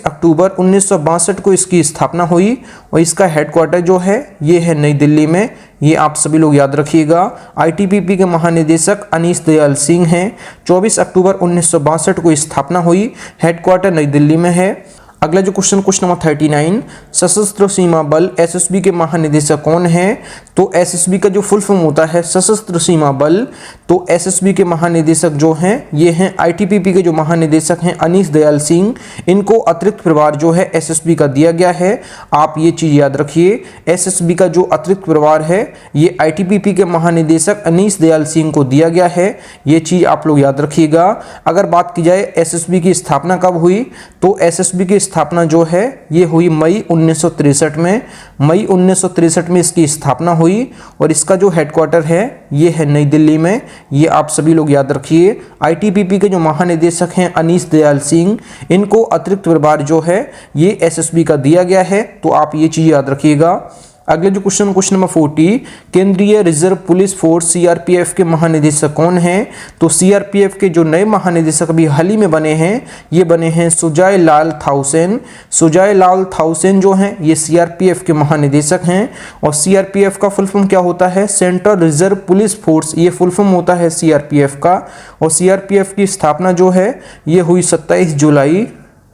अक्टूबर 1962 को इसकी स्थापना हुई और इसका हेडक्वार्टर जो है ये है नई दिल्ली में। ये आप सभी लोग याद रखिएगा। आईटीबीपी के महानिदेशक अनीश दयाल सिंह हैं। 24 अक्टूबर 1962 को स्थापना हुई। हेडक्वार्टर नई दिल्ली में है। अगला जो क्वेश्चन नंबर 39, सशस्त्र सीमा बल एसएसबी के महानिदेशक कौन हैं? तो एसएसबी का जो फुल फॉर्म होता है सशस्त्र सीमा बल। तो एसएसबी के महानिदेशक जो हैं ये हैं आईटीबीपी के जो महानिदेशक हैं अनीश दयाल सिंह। इनको अतिरिक्त प्रभार जो है एसएसबी का दिया गया है। आप ये चीज़ याद रखिए। एसएसबी का जो अतिरिक्त प्रभार है ये आईटीबीपी के महानिदेशक अनीश दयाल सिंह को दिया गया है। ये चीज़ आप लोग याद रखिएगा। अगर बात की जाए एसएसबी की स्थापना कब हुई, तो एसएसबी की स्थापना जो है ये हुई मई 1963 में। मई 1963 में इसकी स्थापना हुई और इसका जो हेडक्वार्टर है ये है नई दिल्ली में। ये आप सभी लोग याद रखिए। आईटीबीपी के जो महानिदेशक हैं अनीश दयाल सिंह, इनको अतिरिक्त प्रभार जो है ये एसएसबी का दिया गया है। तो आप ये चीज़ याद रखिएगा। अगले जो क्वेश्चन नंबर 40, केंद्रीय रिजर्व पुलिस फोर्स सीआरपीएफ के महानिदेशक कौन हैं? तो सीआरपीएफ के जो नए महानिदेशक अभी हाल ही में बने हैं ये बने हैं सुजय लाल थाउसेन। सुजय लाल थाउसेन जो हैं ये सीआरपीएफ के महानिदेशक हैं। और सीआरपीएफ का फुल फॉर्म क्या होता है? सेंट्रल रिजर्व पुलिस फोर्स, ये फुल फॉर्म होता है सीआरपीएफ का। और सीआरपीएफ की स्थापना जो है ये हुई 27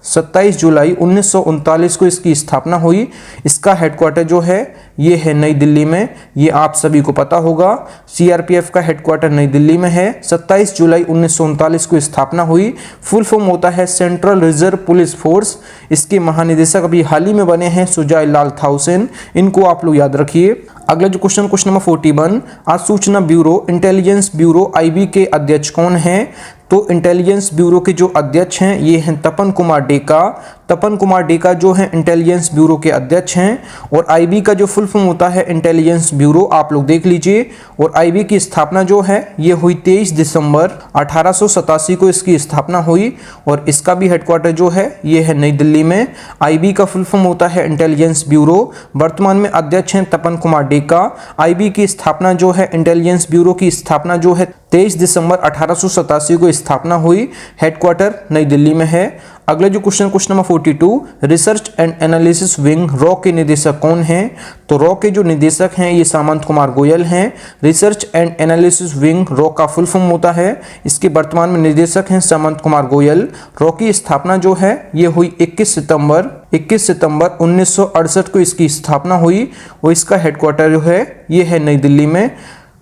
27 जुलाई 1939 को इसकी स्थापना हुई। इसका हेडक्वार्टर जो है ये है नई दिल्ली में, ये आप सभी को पता होगा। सीआरपीएफ का हेडक्वार्टर नई दिल्ली में है। 27 जुलाई 1939 को स्थापना हुई। फुल फॉर्म होता है सेंट्रल रिजर्व पुलिस फोर्स। इसके महानिदेशक अभी हाल ही में बने हैं सुजाय लाल थाउसेन, इनको आप लोग याद रखिए। अगला जो क्वेश्चन नंबर 41, आज सूचना ब्यूरो इंटेलिजेंस ब्यूरो आईबी के अध्यक्ष कौन हैं? तो इंटेलिजेंस ब्यूरो के जो अध्यक्ष हैं ये हैं तपन कुमार डेका। तपन कुमार डेका जो हैं इंटेलिजेंस ब्यूरो के अध्यक्ष हैं। और आईबी का जो फुल फॉर्म होता है इंटेलिजेंस ब्यूरो, आप लोग देख लीजिए। और आईबी की स्थापना जो है ये हुई 23 दिसंबर 1887 को इसकी स्थापना हुई। और इसका भी हेडक्वार्टर जो है ये है नई दिल्ली में। आईबी का फुल फॉर्म होता है इंटेलिजेंस ब्यूरो। वर्तमान में अध्यक्ष हैं तपन कुमार डेका। आईबी की स्थापना जो है इंटेलिजेंस ब्यूरो की स्थापना जो है 23 दिसंबर 1887 को स्थापना हुई। हेडक्वार्टर नई दिल्ली में है। अगला जो question number 42, research and analysis wing raw के निदेशक कौन हैं? तो रॉ के जो निदेशक हैं ये सामंत कुमार गोयल हैं। Research and analysis wing raw का फुल फॉर्म होता है, इसके वर्तमान में निदेशक हैं सामंत कुमार गोयल। रॉ की स्थापना जो है ये हुई 21 सितंबर 1968 को इसकी स्थापना हुई। और इसका हेडक्वार्टर जो है ये है नई दिल्ली में।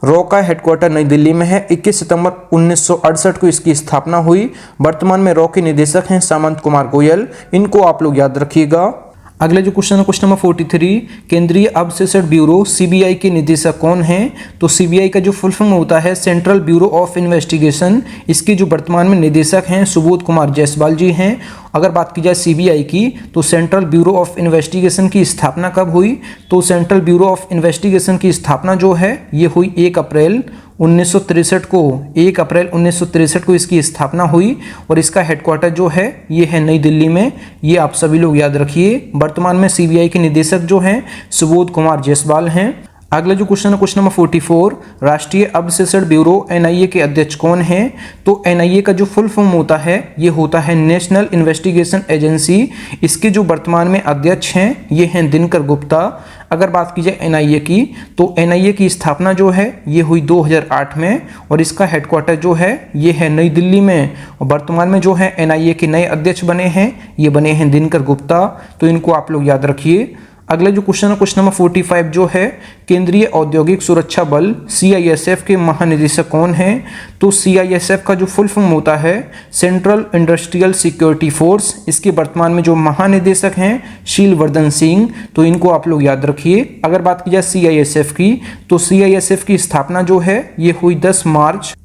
रॉ का हेडक्वार्टर नई दिल्ली में है। 21 सितंबर 1968 को इसकी स्थापना हुई। वर्तमान में रॉ के निदेशक हैं सामंत कुमार गोयल, इनको आप लोग याद रखिएगा। अगला जो क्वेश्चन नंबर 43, केंद्रीय अवशेषण ब्यूरो सीबीआई के निदेशक कौन हैं? तो सीबीआई का जो फुल फॉर्म होता है सेंट्रल ब्यूरो ऑफ इन्वेस्टिगेशन। इसके जो वर्तमान में निदेशक हैं सुबोध कुमार जायसवाल जी हैं। अगर बात की जाए सीबीआई की तो सेंट्रल ब्यूरो ऑफ इन्वेस्टिगेशन की स्थापना कब हुई? तो सेंट्रल ब्यूरो ऑफ इन्वेस्टिगेशन की स्थापना जो है ये हुई 1 अप्रैल 1963 को। 1 अप्रैल 1963 को इसकी स्थापना हुई। और इसका हेडक्वार्टर जो है ये है नई दिल्ली में, ये आप सभी लोग याद रखिए। वर्तमान में सीबीआई के निदेशक जो हैं सुबोध कुमार जायसवाल हैं। अगला जो क्वेश्चन नंबर 44, राष्ट्रीय अवशेषण ब्यूरो एनआईए के अध्यक्ष कौन हैं? तो एनआईए का जो फुल फॉर्म होता है ये होता है नेशनल इन्वेस्टिगेशन एजेंसी। इसके जो वर्तमान में अध्यक्ष हैं ये हैं दिनकर गुप्ता। अगर बात की जाए एनआईए की तो एनआईए की स्थापना जो है ये हुई 2008 में। और इसका हेडक्वार्टर जो है ये है नई दिल्ली में। और वर्तमान में जो है एनआईए के नए अध्यक्ष बने हैं ये बने हैं दिनकर गुप्ता, तो इनको आप लोग याद रखिए। अगला जो क्वेश्चन नंबर 45 जो है, केंद्रीय औद्योगिक सुरक्षा बल सीआईएसएफ के महानिदेशक कौन हैं? तो सीआईएसएफ का जो फुल फॉर्म होता है सेंट्रल इंडस्ट्रियल सिक्योरिटी फोर्स। इसके वर्तमान में जो महानिदेशक हैं शीलवर्धन सिंह, तो इनको आप लोग याद रखिए। अगर बात की जाए सीआईएसएफ की तो सीआईएसएफ की स्थापना जो है ये हुई 10 मार्च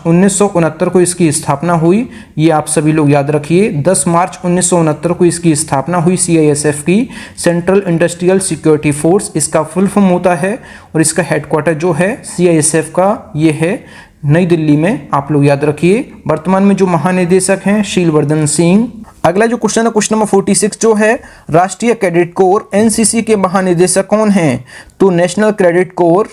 1969 को इसकी स्थापना हुई। ये आप सभी लोग याद रखिए। 10 मार्च 1969 को इसकी स्थापना हुई सीआईएसएफ की, सेंट्रल इंडस्ट्रियल सिक्योरिटी फोर्स इसका फुल फॉर्म होता है। और इसका हेडक्वार्टर जो है सीआईएसएफ का ये है नई दिल्ली में, आप लोग याद रखिए। वर्तमान में जो महानिदेशक हैं शीलवर्धन सिंह। अगला जो क्वेश्चन नंबर 46 जो है, राष्ट्रीय कैडेट कोर एनसीसी के महानिदेशक कौन हैं? तो नेशनल कैडेट कोर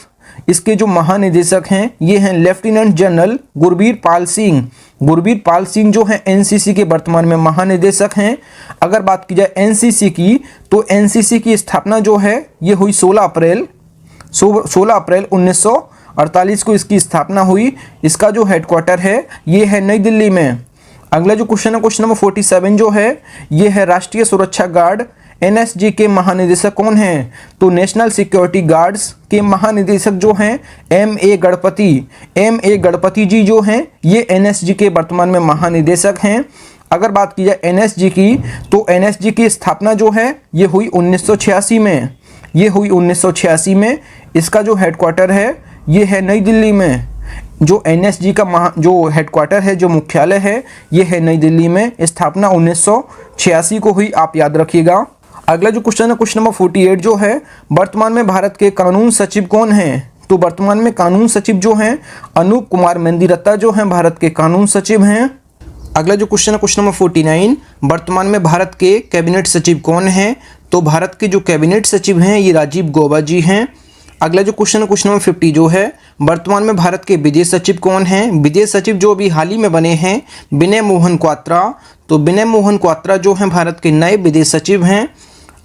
इसके जो महानिदेशक हैं ये हैं लेफ्टिनेंट जनरल गुरबीर पाल सिंह। गुरबीर पाल सिंह जो हैं एनसीसी के वर्तमान में महानिदेशक हैं। अगर बात की जाए एनसीसी की तो एनसीसी की स्थापना जो है ये हुई 16 अप्रैल 1948 को इसकी स्थापना हुई। इसका जो हेडक्वार्टर है ये है नई दिल्ली में। अगला जो क्वेश्चन नंबर 47 जो है ये है राष्ट्रीय सुरक्षा गार्ड एनएसजी के महानिदेशक कौन हैं? तो नेशनल सिक्योरिटी गार्ड्स के महानिदेशक जो हैं एमए गणपति जी जो हैं ये एनएसजी के वर्तमान में महानिदेशक हैं। अगर बात की जाए एनएसजी की तो एनएसजी की स्थापना जो है ये हुई 1986 में। इसका जो हेडक्वार्टर है ये है नई दिल्ली में। जो एनएसजी का जो हेडक्वार्टर है, जो मुख्यालय है ये है नई दिल्ली में। स्थापना 1986 को हुई, आप याद रखिएगा। अगला जो क्वेश्चन है क्वेश्चन नंबर 48 जो है, वर्तमान में भारत के कानून सचिव कौन हैं? तो वर्तमान में कानून सचिव जो हैं अनूप कुमार मेंदिरत्ता जो हैं भारत के कानून सचिव हैं। अगला जो क्वेश्चन है क्वेश्चन नंबर 49, वर्तमान में भारत के कैबिनेट सचिव कौन हैं? तो भारत के जो कैबिनेट सचिव हैं ये राजीव गौबा जी हैं। अगला जो क्वेश्चन है क्वेश्चन नंबर 50 जो है, वर्तमान में भारत के विदेश सचिव कौन हैं? विदेश सचिव जो अभी हाल ही में बने हैं विनय मोहन क्वात्रा। तो विनय मोहन क्वात्रा जो हैं भारत के नए विदेश सचिव हैं।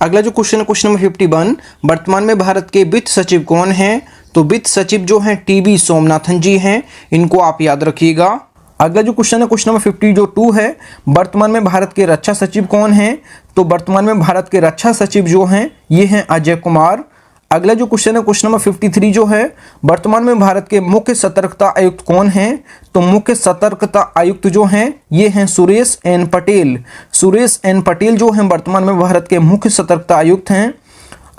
अगला जो क्वेश्चन है क्वेश्चन नंबर 51, वर्तमान में भारत के वित्त सचिव कौन हैं? तो वित्त सचिव जो हैं टीबी सोमनाथन जी हैं, इनको आप याद रखिएगा। अगला जो क्वेश्चन है क्वेश्चन नंबर 52 है, वर्तमान में भारत के रक्षा सचिव कौन हैं? तो वर्तमान में भारत के रक्षा सचिव जो हैं ये हैं अजय कुमार। अगला जो क्वेश्चन है क्वेश्चन नंबर 53 जो है, वर्तमान में भारत के मुख्य सतर्कता आयुक्त कौन हैं? तो मुख्य सतर्कता आयुक्त जो हैं ये हैं सुरेश एन पटेल। सुरेश एन पटेल जो हैं वर्तमान में भारत के मुख्य सतर्कता आयुक्त हैं।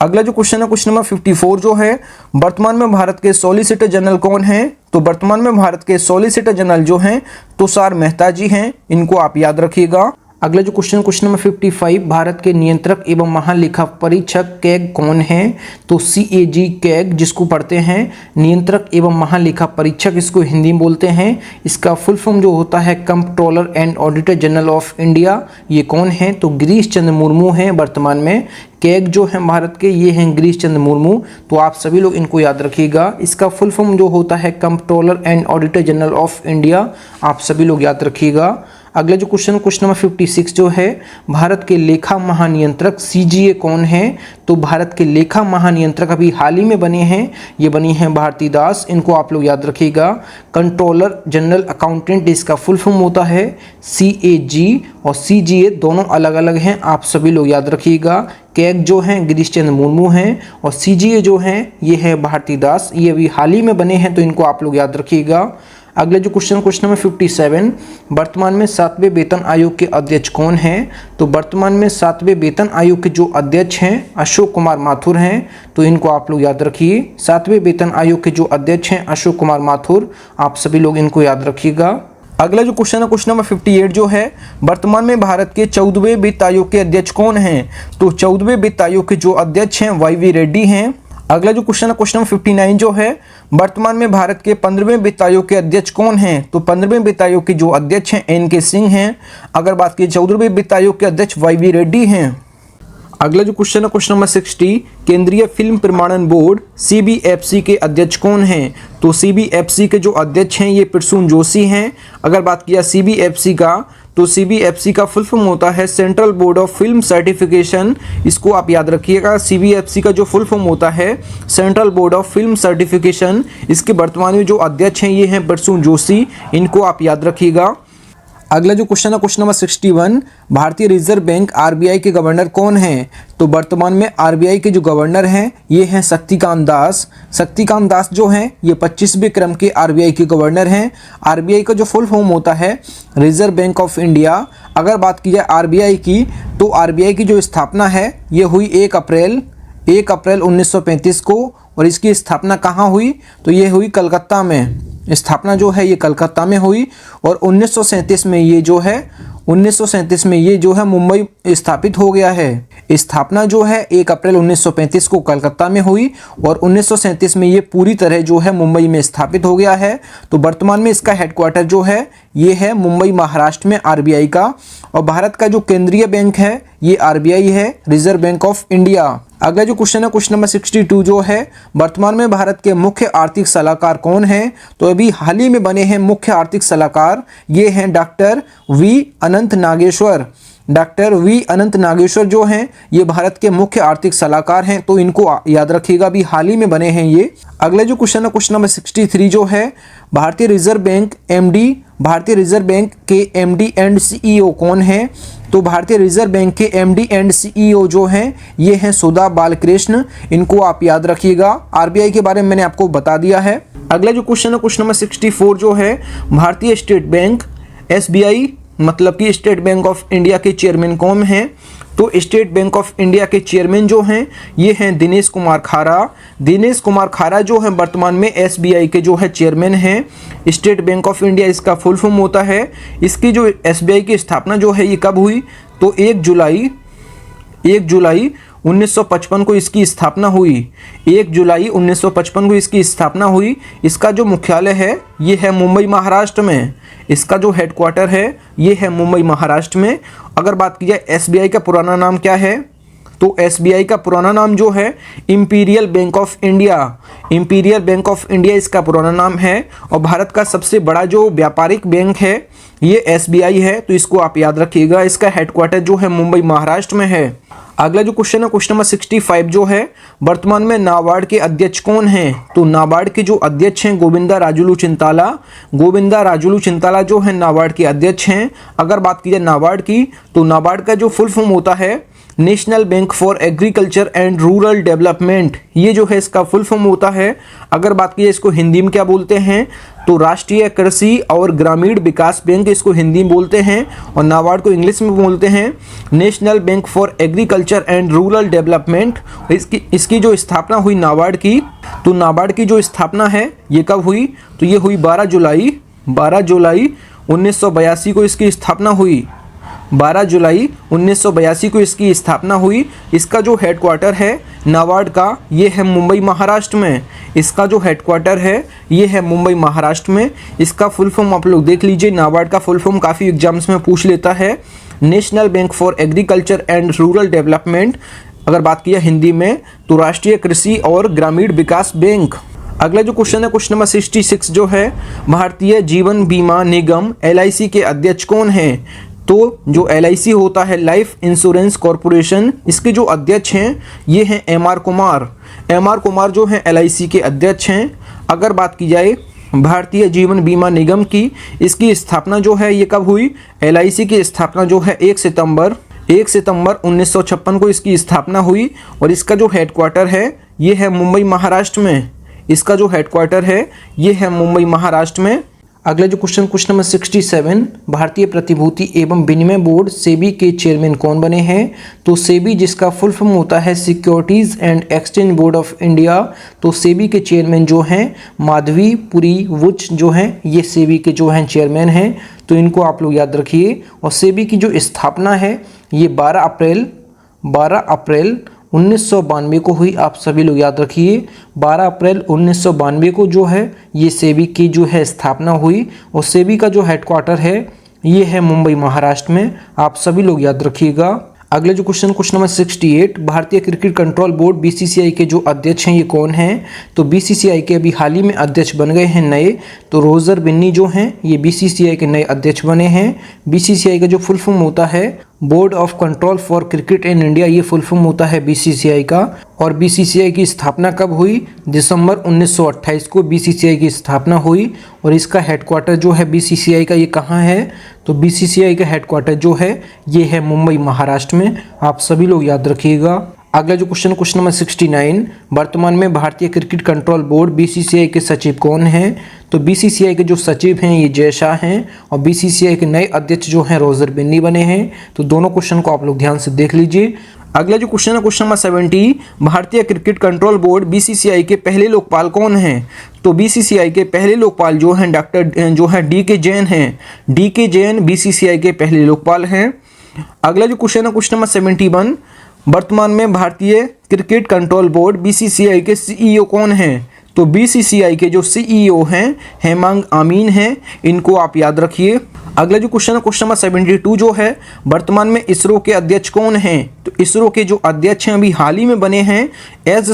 अगला जो क्वेश्चन है क्वेश्चन नंबर 54 जो है, वर्तमान में भारत के सॉलिसिटर जनरल कौन हैं? तो वर्तमान में भारत के सॉलिसिटर जनरल जो हैं तुषार मेहता जी हैं, इनको आप याद रखिएगा। अगला जो क्वेश्चन नंबर 55, भारत के नियंत्रक एवं महालेखा परीक्षक कैग कौन है? तो CAG कैग, जिसको पढ़ते हैं नियंत्रक एवं महालेखा परीक्षक, इसको हिंदी में बोलते हैं। इसका फुल फॉर्म जो होता है comptroller and auditor general of India. ये कौन है? तो गिरीश चंद्र मुर्मू हैं वर्तमान में। कैग जो है भारत के ये हैं गिरीश चंद्र मुर्मू, तो आप सभी लोग इनको याद रखिएगा। इसका फुल फॉर्म जो होता है comptroller and auditor general of India, आप सभी लोग याद रखिएगा। अगला जो क्वेश्चन नंबर 56 जो है, भारत के लेखा महानियंत्रक CGA कौन है? तो भारत के लेखा महानियंत्रक अभी हाल ही में बने हैं, ये बनी हैं भारती दास, इनको आप लोग याद रखिएगा। कंट्रोलर जनरल अकाउंटेंट, इसका फुल फॉर्म होता है CAG, और CGA दोनों अलग अलग हैं, आप सभी लोग याद रखिएगा। कैग जो हैं गिरीश चंद्र मुर्मू हैं, और CGA जो हैं ये है भारती दास, ये अभी हाल ही में बने हैं, तो इनको आप लोग याद रखिएगा। अगले जो क्वेश्चन नंबर 57, वर्तमान में 7वें वेतन आयोग के अध्यक्ष कौन हैं? तो वर्तमान में 7वें वेतन आयोग के जो अध्यक्ष हैं अशोक कुमार माथुर हैं, तो इनको आप लोग याद रखिए। 7वें वेतन आयोग के जो अध्यक्ष हैं अशोक कुमार माथुर, आप सभी लोग इनको याद रखिएगा। अगला जो क्वेश्चन है क्वेश्चन नंबर 58 जो है, वर्तमान में भारत के 14वें वित्त आयोग के अध्यक्ष कौन हैं? तो 14वें वित्त आयोग के जो अध्यक्ष हैं YV रेड्डी हैं। अगला जो क्वेश्चन है क्वेश्चन नंबर 59 जो है, वर्तमान में भारत के 15वें वित्त आयोग के अध्यक्ष कौन हैं? तो 15वें वित्त आयोग के जो अध्यक्ष हैं NK सिंह हैं। अगर बात की 14वें वित्त आयोग के अध्यक्ष YV रेड्डी हैं। अगला जो क्वेश्चन है क्वेश्चन नंबर 60, केंद्रीय फिल्म प्रमाणन बोर्ड CBFC के अध्यक्ष कौन हैं? तो CBFC के जो अध्यक्ष हैं ये प्रसून जोशी हैं। अगर बात किया CBFC का, तो CBFC का फुल फॉर्म होता है central board of film certification, इसको आप याद रखिएगा। CBFC का जो फुल फॉर्म होता है central board of film certification, इसके वर्तमान में जो अध्यक्ष हैं ये हैं प्रसून जोशी, इनको आप याद रखिएगा। अगला जो क्वेश्चन है क्वेश्चन नंबर 61, भारतीय रिजर्व बैंक RBI के गवर्नर कौन हैं? तो वर्तमान में RBI के जो गवर्नर हैं ये हैं शक्तिकांत दास। शक्तिकांत दास जो हैं ये 25वें क्रम के RBI के गवर्नर हैं। RBI का जो फुल फॉर्म होता है रिजर्व बैंक ऑफ इंडिया। अगर बात की जाए RBI की, तो RBI की जो स्थापना है ये हुई 1 अप्रैल 1935 को, और इसकी स्थापना कहाँ हुई? तो ये हुई कलकत्ता में। स्थापना जो है ये कलकत्ता में हुई, और 1937 में ये जो है मुंबई स्थापित हो गया है। स्थापना जो है 1 अप्रैल 1935 को कलकत्ता में हुई, और 1937 में ये पूरी तरह जो है मुंबई में स्थापित हो गया है। तो वर्तमान में इसका हेडक्वार्टर जो है ये है मुंबई महाराष्ट्र में RBI का, और भारत का जो केंद्रीय बैंक है ये RBI है, रिजर्व बैंक ऑफ इंडिया। अगला जो क्वेश्चन है क्वेश्चन नंबर 62 जो है, वर्तमान में भारत के मुख्य आर्थिक सलाहकार कौन हैं? तो अभी हाल ही में बने हैं मुख्य आर्थिक सलाहकार, ये हैं डॉक्टर V अनंत नागेश्वर। डॉक्टर V अनंत नागेश्वर जो हैं ये भारत के मुख्य आर्थिक सलाहकार हैं, तो इनको याद रखिएगा, अभी हाल ही में बने हैं ये। अगला जो क्वेश्चन है क्वेश्चन नंबर 63 जो है, भारतीय रिजर्व बैंक के MD एंड CEO कौन हैं? तो भारतीय रिजर्व बैंक के MD एंड CEO जो हैं ये हैं सुधा बालकृष्ण, इनको आप याद रखिएगा। RBI के बारे में मैंने आपको बता दिया है। अगला जो क्वेश्चन है क्वेश्चन नंबर 64 जो है, भारतीय स्टेट बैंक SBI मतलब कि स्टेट बैंक ऑफ इंडिया के चेयरमैन कौन हैं? तो स्टेट बैंक ऑफ इंडिया के चेयरमैन जो हैं ये हैं दिनेश कुमार खारा। दिनेश कुमार खारा जो हैं वर्तमान में SBI के जो है चेयरमैन हैं। स्टेट बैंक ऑफ इंडिया इसका फुल फॉर्म होता है। इसकी जो SBI की स्थापना जो है ये कब हुई? तो 1 जुलाई 1955 को इसकी स्थापना हुई। 1 जुलाई 1955 को इसकी स्थापना हुई। इसका जो मुख्यालय है ये है मुंबई महाराष्ट्र में। इसका जो हेडक्वार्टर है ये है मुंबई महाराष्ट्र में। अगर बात की जाए SBI का पुराना नाम क्या है, तो SBI का पुराना नाम जो है imperial bank of India. Imperial bank of India इसका पुराना नाम है। और भारत का सबसे बड़ा जो व्यापारिक बैंक है ये SBI है, तो इसको आप याद रखिएगा। इसका हेडक्वार्टर जो है मुंबई महाराष्ट्र में है। अगला जो क्वेश्चन है क्वेश्चन नंबर 65 जो है, वर्तमान में नाबार्ड के अध्यक्ष कौन हैं? तो नाबार्ड के जो अध्यक्ष हैं गोविंदा राजुलू चिंताला। गोविंदा राजुलू चिंताला जो है नाबार्ड के अध्यक्ष हैं। अगर बात की जाए नाबार्ड की, तो नाबार्ड का जो फुल फॉर्म होता है national bank for agriculture and rural development, ये जो है इसका फुल फॉर्म होता है। अगर बात की जाए इसको हिंदी में क्या बोलते हैं, तो राष्ट्रीय कृषि और ग्रामीण विकास बैंक इसको हिंदी में बोलते हैं, और नाबार्ड को इंग्लिश में बोलते हैं national bank for agriculture and rural development. इसकी जो स्थापना हुई नाबार्ड की, तो नाबार्ड की जो स्थापना है ये कब हुई, तो ये हुई 12 जुलाई 1982 को इसकी स्थापना हुई। 12 जुलाई 1982 को इसकी स्थापना हुई। इसका जो हेडक्वार्टर है नाबार्ड का, ये है मुंबई महाराष्ट्र में। इसका जो हेडक्वार्टर है ये है मुंबई महाराष्ट्र में। इसका फुल फॉर्म आप लोग देख लीजिए, नाबार्ड का फुल फॉर्म काफ़ी एग्जाम्स में पूछ लेता है, national bank for agriculture and rural development. अगर बात की हिंदी में तो राष्ट्रीय कृषि और ग्रामीण विकास बैंक। अगला जो क्वेश्चन है क्वेश्चन नंबर 66 जो है, भारतीय जीवन बीमा निगम LIC के अध्यक्ष कौन हैं? तो जो LIC होता है लाइफ इंश्योरेंस कॉरपोरेशन, इसके जो अध्यक्ष हैं ये हैं MR कुमार। MR कुमार जो हैं LIC के अध्यक्ष हैं। अगर बात की जाए भारतीय जीवन बीमा निगम की, इसकी स्थापना जो है ये कब हुई, LIC की स्थापना जो है 1 सितंबर 1956 को इसकी स्थापना हुई, और इसका जो हेडक्वार्टर है ये है मुंबई महाराष्ट्र में। इसका जो हेडक्वार्टर है ये है मुंबई महाराष्ट्र में। अगला जो क्वेश्चन नंबर 67, भारतीय प्रतिभूति एवं विनिमय बोर्ड सेबी के चेयरमैन कौन बने हैं? तो सेबी जिसका फुल फॉर्म होता है securities and exchange board of India, तो सेबी के चेयरमैन जो हैं माधवी पुरी वुच जो हैं, ये सेबी के जो हैं चेयरमैन हैं। तो इनको आप लोग याद रखिए। और सेबी की जो स्थापना है ये 12 अप्रैल 1992 को हुई। आप सभी लोग याद रखिए, 12 अप्रैल 1992 को जो है ये सेबी की जो है स्थापना हुई, और सेबी का जो हेडक्वार्टर है ये है मुंबई महाराष्ट्र में। आप सभी लोग याद रखिएगा। अगले जो क्वेश्चन नंबर 68, भारतीय क्रिकेट कंट्रोल बोर्ड BCCI के जो अध्यक्ष हैं ये कौन हैं? तो BCCI के अभी हाल ही में अध्यक्ष बन गए हैं नए, तो रोजर बिन्नी जो हैं ये BCCI के नए अध्यक्ष बने हैं। BCCI का जो फुल फॉर्म होता है board of control for cricket in India, ये फुल फॉर्म होता है BCCI का। और BCCI की स्थापना कब हुई? दिसंबर 1928 को BCCI की स्थापना हुई, और इसका हेडक्वार्टर जो है BCCI का ये कहाँ है? तो BCCI का हेडक्वार्टर जो है ये है मुंबई महाराष्ट्र में। आप सभी लोग याद रखिएगा। अगला जो क्वेश्चन नंबर 69, वर्तमान में भारतीय क्रिकेट कंट्रोल बोर्ड BCCI के सचिव कौन हैं? तो BCCI के जो सचिव हैं ये जय शाह हैं, और BCCI के नए अध्यक्ष जो हैं रोजर बिन्नी बने हैं। तो दोनों क्वेश्चन को आप लोग ध्यान से देख लीजिए। अगला जो क्वेश्चन नंबर 70, भारतीय क्रिकेट कंट्रोल बोर्ड BCCI के पहले लोकपाल कौन हैं? तो BCCI के पहले लोकपाल जो हैं डॉक्टर जो है DK जैन हैं। DK जैन BCCI के पहले लोकपाल हैं। अगला जो क्वेश्चन नंबर 71, वर्तमान में भारतीय क्रिकेट कंट्रोल बोर्ड BCCI के CEO कौन हैं? तो BCCI के जो CEO हैं हेमांग आमीन हैं, इनको आप याद रखिए। अगला जो क्वेश्चन नंबर 72 जो है, वर्तमान में इसरो के अध्यक्ष कौन हैं? तो इसरो के जो अध्यक्ष हैं अभी हाल ही में बने हैं एस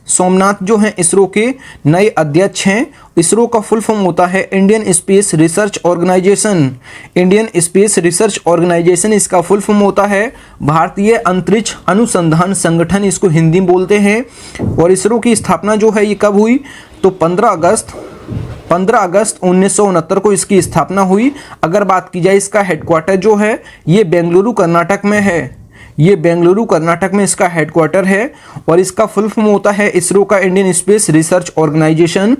सोमनाथ जो हैं इसरो के नए अध्यक्ष हैं। इसरो का फुल फॉर्म होता है Indian space research organisation. Indian space research organisation इसका फुल फॉर्म होता है भारतीय अंतरिक्ष अनुसंधान संगठन, इसको हिंदी में बोलते हैं। और इसरो की स्थापना जो है ये कब हुई? तो 15 अगस्त 1969 को इसकी स्थापना हुई। अगर बात की जाए इसका हेडक्वार्टर जो है ये बेंगलुरु कर्नाटक में है। ये बेंगलुरु कर्नाटक में इसका हेडक्वार्टर है, और इसका फुल फॉर्म होता है इसरो का इंडियन स्पेस रिसर्च ऑर्गेनाइजेशन,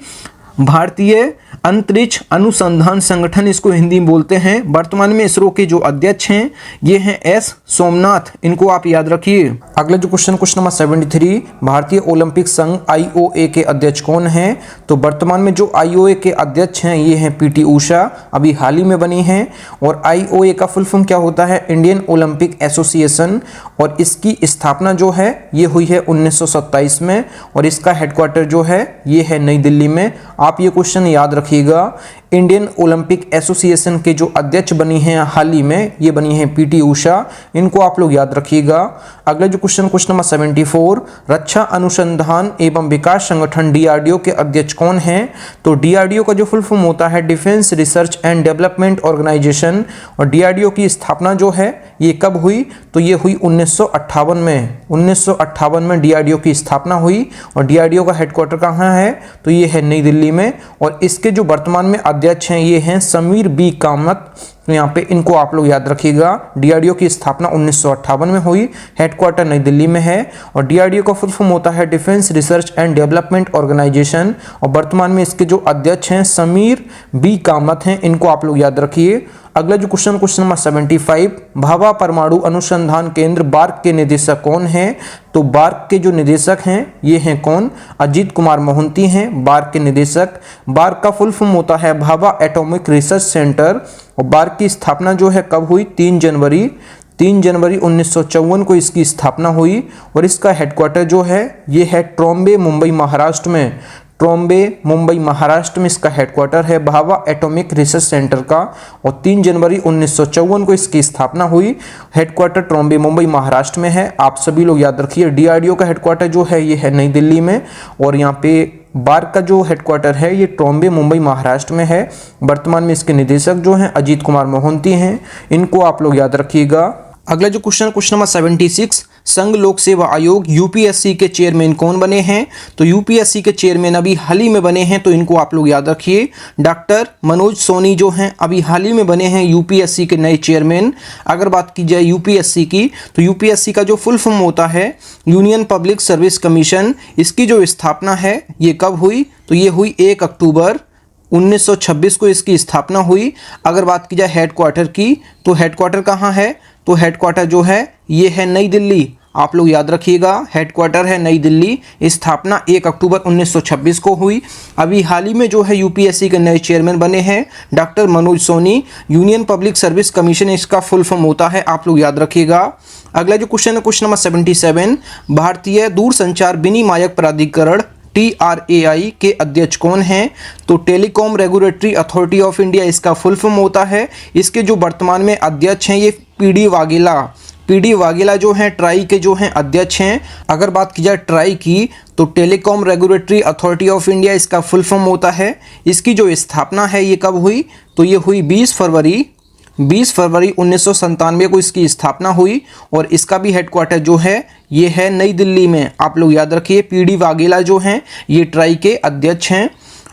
भारतीय अंतरिक्ष अनुसंधान संगठन, इसको हिंदी में बोलते हैं। वर्तमान में इसरो के जो अध्यक्ष हैं ये हैं एस सोमनाथ, इनको आप याद रखिए। अगला जो क्वेश्चन नंबर 73, भारतीय ओलंपिक संघ IOA के अध्यक्ष कौन हैं? तो वर्तमान में जो IOA के अध्यक्ष हैं ये हैं PT ऊषा, अभी हाल ही में बनी हैं। और IOA का फुल फॉर्म क्या होता है? इंडियन ओलंपिक एसोसिएशन, और इसकी स्थापना जो है ये हुई है 1927 में, और इसका हेडक्वार्टर जो है ये है नई दिल्ली में। आप ये क्वेश्चन याद रखिएगा, इंडियन ओलंपिक एसोसिएशन के जो अध्यक्ष बनी हैं हाल ही में, ये बनी हैं पीटी उषा, इनको आप लोग याद रखिएगा। अगला जो क्वेश्चन नंबर 74, रक्षा अनुसंधान एवं विकास संगठन डीआरडीओ के अध्यक्ष कौन हैं? तो डीआरडीओ का जो फुल फॉर्म होता है defence research and development organisation, और डीआरडीओ की स्थापना जो है ये कब हुई? तो ये हुई 1958 में। 1958 में डीआरडीओ की स्थापना हुई, और डीआरडीओ का हेडक्वार्टर कहाँ है? तो ये है नई दिल्ली में, और इसके जो वर्तमान में अध्यक्ष हैं ये हैं समीर बी कामत। तो यहाँ पे इनको आप लोग याद रखिएगा। डीआरडीओ की स्थापना 1958 में हुई, हेडक्वार्टर नई दिल्ली में है, और डीआरडीओ का फुल फॉर्म होता है defence research and development organisation, और वर्तमान में इसके जो अध्यक्ष हैं समीर बी कामत हैं, इनको आप लोग याद रखिए। अगला जो क्वेश्चन नंबर 75, भाभा परमाणु अनुसंधान केंद्र बार्क के निदेशक कौन हैं? तो बार्क के जो निदेशक हैं ये हैं कौन? अजीत कुमार मोहंती हैं बार्क के निदेशक। बार्क का फुल फॉर्म होता है भाभा एटॉमिक रिसर्च सेंटर, और बार्क की स्थापना जो है कब हुई? 3 जनवरी 1954 को इसकी स्थापना हुई, और इसका हेडक्वार्टर जो है ये है ट्रॉम्बे मुंबई महाराष्ट्र में। ट्रॉम्बे मुंबई महाराष्ट्र में इसका हेडक्वार्टर है भाभा एटॉमिक रिसर्च सेंटर का, और 3 जनवरी 1954 को इसकी स्थापना हुई। हेडक्वार्टर ट्रॉम्बे मुंबई महाराष्ट्र में है, आप सभी लोग याद रखिए। डीआरडीओ का हेडक्वार्टर जो है ये है नई दिल्ली में, और यहाँ पे बार्क का जो हेडक्वार्टर है ये ट्रॉम्बे मुंबई महाराष्ट्र में है। वर्तमान में इसके निदेशक जो हैं अजीत कुमार मोहंती हैं, इनको आप लोग याद रखिएगा। अगला जो क्वेश्चन नंबर 76, संघ लोक सेवा आयोग यूपीएससी के चेयरमैन कौन बने हैं? तो यूपीएससी के चेयरमैन अभी हाल ही में बने हैं, तो इनको आप लोग याद रखिए। डॉक्टर मनोज सोनी जो हैं अभी हाल ही में बने हैं यूपीएससी के नए चेयरमैन। अगर बात की जाए यूपीएससी की, तो यूपीएससी का जो फुल फॉर्म होता है यूनियन पब्लिक सर्विस कमीशन, इसकी जो स्थापना है ये कब हुई? तो ये हुई 1 अक्टूबर 1926 को इसकी स्थापना हुई। अगर बात की जाए हेडक्वार्टर की, तो हेडक्वार्टर कहाँ है? तो हेडक्वार्टर जो है ये है नई दिल्ली, आप लोग याद रखिएगा। हेडक्वार्टर है नई दिल्ली, स्थापना 1 अक्टूबर 1926 को हुई। अभी हाल ही में जो है यूपीएससी के नए चेयरमैन बने हैं doctor Manoj Soni. Union public service commission इसका फुल फॉर्म होता है, आप लोग याद रखिएगा। अगला जो क्वेश्चन है क्वेश्चन नंबर 77, भारतीय दूरसंचार विनियामक प्राधिकरण TRAI के अध्यक्ष कौन हैं? तो telecom regulatory authority of India इसका फुल फॉर्म होता है। इसके जो वर्तमान में अध्यक्ष हैं ये पीडी वाघेला जो हैं ट्राई के जो हैं अध्यक्ष हैं। अगर बात की जाए ट्राई की, तो telecom regulatory authority of India इसका फुल फॉर्म होता है। इसकी जो स्थापना है ये कब हुई? तो ये हुई 20 फरवरी 1997 को इसकी स्थापना हुई, और इसका भी हेडक्वार्टर जो है ये है नई दिल्ली में, आप लोग याद रखिए। पीडी वाघेला जो हैं ये ट्राई के अध्यक्ष हैं।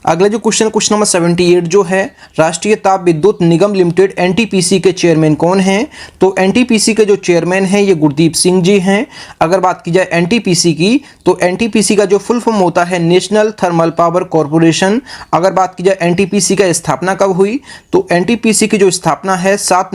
अगला जो क्वेश्चन नंबर 78 जो है, राष्ट्रीय ताप विद्युत निगम लिमिटेड एनटीपीसी के चेयरमैन कौन हैं? तो एनटीपीसी के जो चेयरमैन हैं ये गुरदीप सिंह जी हैं। अगर बात की जाए एनटीपीसी की, तो एनटीपीसी का जो फुल फॉर्म होता है नेशनल थर्मल पावर कॉरपोरेशन। अगर बात की जाए एनटीपीसी का स्थापना कब हुई, तो एनटीपीसी की जो स्थापना है 7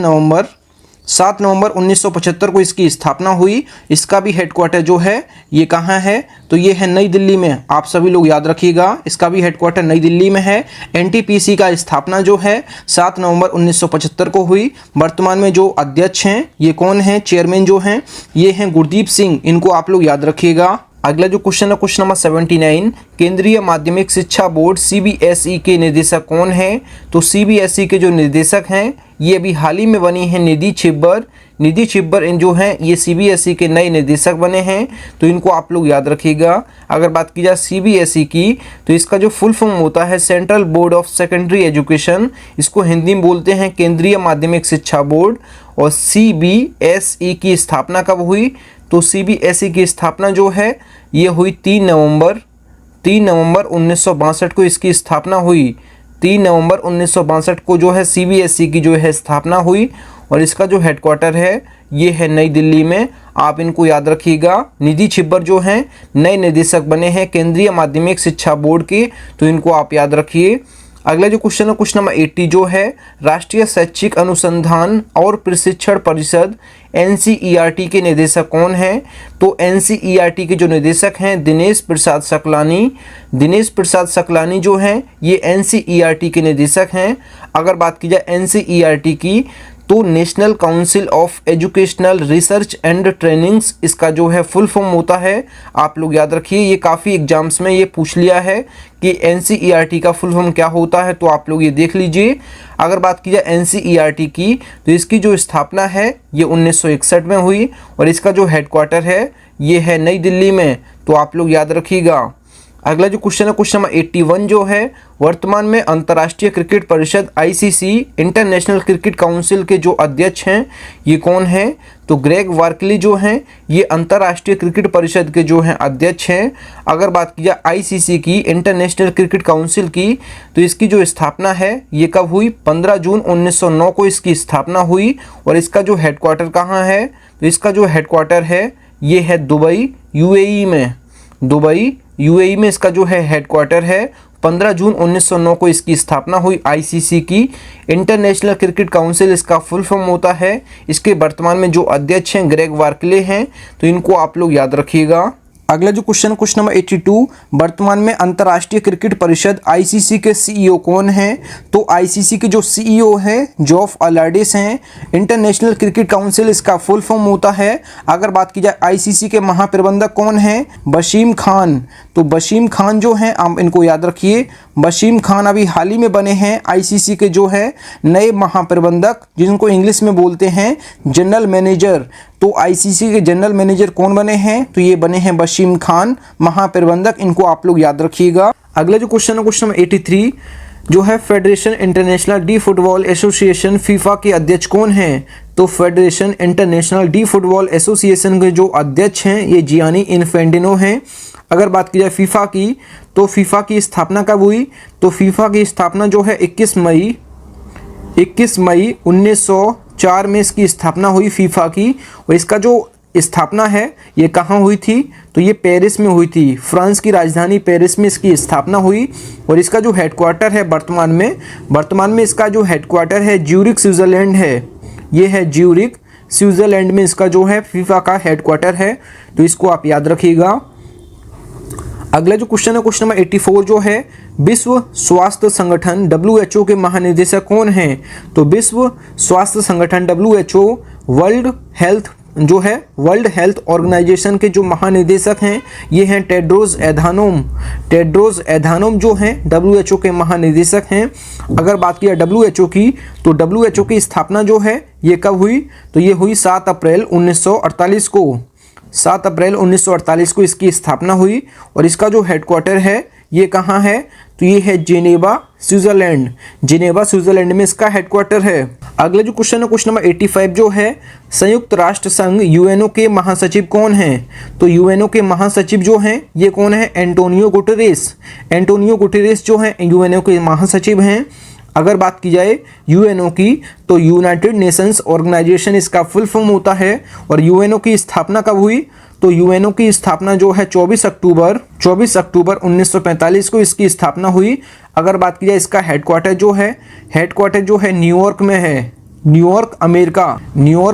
नवंबर 1975 को इसकी स्थापना हुई। इसका भी हेडक्वार्टर जो है ये कहाँ है? तो ये है नई दिल्ली में, आप सभी लोग याद रखिएगा। इसका भी हेडक्वार्टर नई दिल्ली में है। एनटीपीसी का स्थापना जो है 7 नवंबर 1975 को हुई। वर्तमान में जो अध्यक्ष हैं ये कौन हैं? चेयरमैन जो हैं ये हैं गुरदीप सिंह, इनको आप लोग याद रखिएगा। अगला जो क्वेश्चन है क्वेश्चन नंबर 79, केंद्रीय माध्यमिक शिक्षा बोर्ड सीबीएसई के निदेशक कौन हैं? तो सीबीएसई के जो निदेशक हैं ये अभी हाल ही में बनी हैं निधि छिब्बर इन जो हैं ये सीबीएसई के नए निदेशक बने हैं, तो इनको आप लोग याद रखिएगा। अगर बात की जाए सीबीएसई की, तो इसका जो फुल फॉर्म होता है central board of secondary education, इसको हिंदी में बोलते हैं केंद्रीय माध्यमिक शिक्षा बोर्ड। और सीबीएसई की स्थापना कब हुई? तो सीबीएसई की स्थापना जो है ये हुई 3 नवंबर 1962 को इसकी स्थापना हुई। 3 नवंबर 1962 को जो है सीबीएसई की जो है स्थापना हुई, और इसका जो हेडक्वार्टर है ये है नई दिल्ली में, आप इनको याद रखिएगा। निधि छिब्बर जो हैं नए निदेशक बने हैं केंद्रीय माध्यमिक शिक्षा बोर्ड के, तो इनको आप याद रखिए। अगला जो क्वेश्चन है क्वेश्चन नंबर 80 जो है, राष्ट्रीय शैक्षिक अनुसंधान और प्रशिक्षण परिषद एनसीईआरटी के निदेशक कौन हैं? तो एनसीईआरटी के जो निदेशक हैं दिनेश प्रसाद सकलानी जो हैं ये एनसीईआरटी के निदेशक हैं। अगर बात की जाए एनसीईआरटी की, तो national council of educational research and trainings इसका जो है फुल फॉर्म होता है। आप लोग याद रखिए, ये काफ़ी एग्जाम्स में ये पूछ लिया है कि एनसीईआरटी का फुल फॉर्म क्या होता है, तो आप लोग ये देख लीजिए। अगर बात की जाए एनसीईआरटी की, तो इसकी जो स्थापना है ये 1961 में हुई और इसका जो हेडक्वार्टर है ये है नई दिल्ली में, तो आप लोग याद रखिएगा। अगला जो क्वेश्चन है, क्वेश्चन नंबर 81 जो है, वर्तमान में अंतर्राष्ट्रीय क्रिकेट परिषद आईसीसी इंटरनेशनल क्रिकेट काउंसिल के जो अध्यक्ष हैं ये कौन हैं? तो ग्रेग वार्कली जो हैं ये अंतर्राष्ट्रीय क्रिकेट परिषद के जो हैं अध्यक्ष हैं। अगर बात की जाए आईसीसी की इंटरनेशनल क्रिकेट काउंसिल की, तो इसकी जो स्थापना है ये कब हुई? 15 जून 1909 को इसकी स्थापना हुई और इसका जो हेडक्वार्टर कहाँ है? तो इसका जो हेडक्वार्टर है ये है दुबई यूएई में। दुबई यूएई में इसका जो है हेडक्वार्टर है। 15 जून 1909 को इसकी स्थापना हुई आईसीसी की। इंटरनेशनल क्रिकेट काउंसिल इसका फुल फॉर्म होता है। इसके वर्तमान में जो अध्यक्ष हैं ग्रेग वार्कले हैं, तो इनको आप लोग याद रखिएगा। अगला जो क्वेश्चन नंबर 82, वर्तमान में अंतर्राष्ट्रीय क्रिकेट परिषद आईसीसी के सीईओ कौन हैं? तो आईसीसी के जो सीईओ हैं जॉफ अलार्डिस हैं। इंटरनेशनल क्रिकेट काउंसिल इसका फुल फॉर्म होता है। अगर बात की जाए आईसीसी के महाप्रबंधक कौन हैं? वसीम खान। तो वसीम खान जो हैं आप इनको याद रखिए। वसीम खान अभी हाल ही में बने हैं आईसीसी के जो है नए महाप्रबंधक, जिनको इंग्लिश में बोलते हैं जनरल मैनेजर। तो आईसीसी के जनरल मैनेजर कौन बने हैं? तो ये बने हैं वसीम खान महाप्रबंधक, इनको आप लोग याद रखिएगा। अगला जो क्वेश्चन है, क्वेश्चन 83 जो है, federation international D football association FIFA के अध्यक्ष कौन हैं? तो federation international D football association के जो अध्यक्ष हैं ये जियानी इन्फेंटिनो हैं। अगर बात की जाए फीफा की, तो फीफा की स्थापना कब हुई? तो फीफा की स्थापना जो है 21 मई 1904 में इसकी स्थापना हुई फीफा की। और इसका जो स्थापना है ये कहाँ हुई थी? तो ये पेरिस में हुई थी। फ्रांस की राजधानी पेरिस में इसकी स्थापना हुई और इसका जो हेडक्वार्टर है वर्तमान में इसका जो हेडक्वार्टर है ज्यूरिख स्विट्ज़रलैंड है। ये है ज्यूरिख स्विट्ज़रलैंड में इसका जो है फीफा का हेडक्वार्टर है, तो इसको आप याद रखिएगा। अगला जो क्वेश्चन है, क्वेश्चन नंबर 84 जो है, विश्व स्वास्थ्य संगठन WHO के महानिदेशक कौन हैं? तो विश्व स्वास्थ्य संगठन WHO वर्ल्ड हेल्थ ऑर्गेनाइजेशन के जो महानिदेशक हैं ये हैं टेड्रोस एधानोम जो हैं WHO के महानिदेशक हैं। अगर बात किया WHO की, तो WHO की स्थापना जो है ये कब हुई? तो ये हुई 7 अप्रैल 1948 को। 7 अप्रैल 1948 को इसकी स्थापना हुई और इसका जो हेडक्वार्टर है ये कहाँ है? तो ये है जेनेवा स्विट्ज़रलैंड में इसका हेडक्वार्टर है। अगला जो क्वेश्चन है, क्वेश्चन नंबर 85 जो है, संयुक्त राष्ट्र संघ यूएनओ के महासचिव कौन हैं? तो यूएनओ के महासचिव जो हैं ये कौन है? एंटोनियो गुटेरेस जो हैं यूएनओ के महासचिव हैं। अगर बात की जाए यूएनओ की, तो यूनाइटेड नेशंस ऑर्गेनाइजेशन इसका फुल फॉर्म होता है। और यूएनओ की स्थापना कब हुई? तो यूएनओ की स्थापना जो है 24 अक्टूबर 1945 को इसकी स्थापना हुई। अगर बात की जाए इसका हेडक्वार्टर जो है न्यूयॉर्क में है। न्यूयॉर्क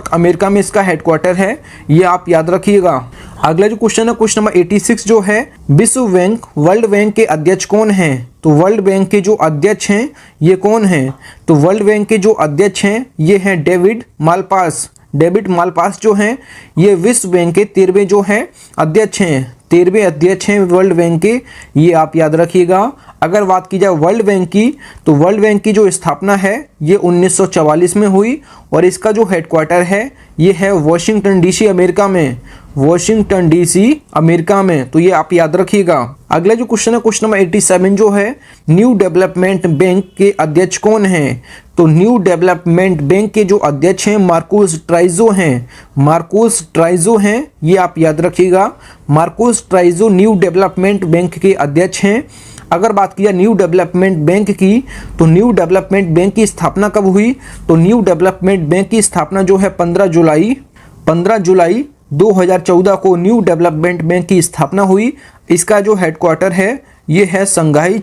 अमेरिका में इसका हेडक्वार्टर है, ये आप याद रखिएगा। अगला जो क्वेश्चन है, क्वेश्चन नंबर 86 जो है, वर्ल्ड बैंक के अध्यक्ष कौन हैं? तो वर्ल्ड बैंक के जो अध्यक्ष हैं ये कौन हैं? तो वर्ल्ड बैंक के जो अध्यक्ष हैं ये हैं डेविड मालपास जो हैं ये विश्व बैंक के 13वें जो हैं अध्यक्ष हैं वर्ल्ड बैंक के, ये आप याद रखिएगा। अगर बात की जाए वर्ल्ड बैंक की, तो वर्ल्ड बैंक की जो स्थापना है ये 1944 में हुई और इसका जो हेडक्वार्टर है ये है वॉशिंगटन डीसी अमेरिका में, तो ये आप याद रखिएगा। अगला जो क्वेश्चन है, क्वेश्चन नंबर 87 जो है, न्यू डेवलपमेंट बैंक के अध्यक्ष कौन हैं? तो न्यू डेवलपमेंट बैंक के जो अध्यक्ष हैं मार्कोस ट्राइजो हैं, ये आप याद रखिएगा। मार्कोस ट्राइजो न्यू डेवलपमेंट बैंक के अध्यक्ष हैं। अगर बात किया न्यू डेवलपमेंट बैंक की, तो न्यू डेवलपमेंट बैंक की स्थापना कब हुई? तो न्यू डेवलपमेंट बैंक की स्थापना जो है 15 जुलाई 2014 को न्यू डेवलपमेंट बैंक की स्थापना हुई। इसका जो हेडक्वार्टर है ये है शंघाई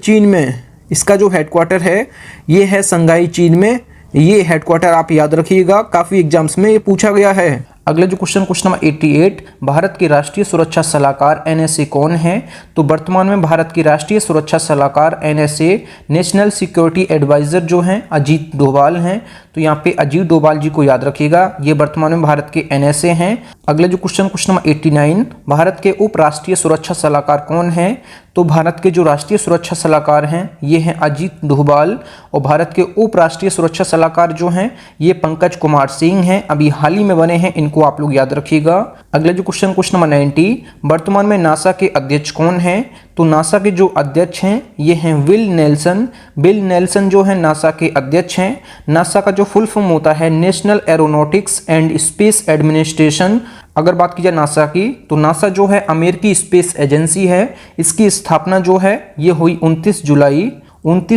चीन में। ये हेडक्वार्टर आप याद रखिएगा, काफ़ी एग्जाम्स में ये पूछा गया है। अगला जो क्वेश्चन नंबर 88, भारत के राष्ट्रीय सुरक्षा सलाहकार NSA कौन है? तो वर्तमान में भारत के राष्ट्रीय सुरक्षा सलाहकार NSA नेशनल सिक्योरिटी एडवाइजर जो हैं अजीत डोभाल हैं। तो यहाँ पे अजीत डोभाल जी को याद रखिएगा, ये वर्तमान में भारत के NSA हैं। अगला जो क्वेश्चन नंबर 89, भारत के उप राष्ट्रीय सुरक्षा सलाहकार कौन है? तो भारत के जो राष्ट्रीय सुरक्षा सलाहकार हैं ये हैं अजीत डोभाल, और भारत के उप राष्ट्रीय सुरक्षा सलाहकार जो हैं ये पंकज कुमार सिंह हैं, अभी हाल ही में बने हैं, इनको आप लोग याद रखिएगा। अगला जो क्वेश्चन नंबर 90, वर्तमान में नासा के अध्यक्ष कौन हैं? तो नासा के जो अध्यक्ष हैं ये हैं विल नेल्सन। विल नेल्सन जो है नासा के अध्यक्ष हैं। नासा का जो फुल फॉर्म होता है national aeronautics and space administration. अगर बात की जाए नासा की, तो नासा जो है अमेरिकी स्पेस एजेंसी है। इसकी स्थापना जो है ये हुई 29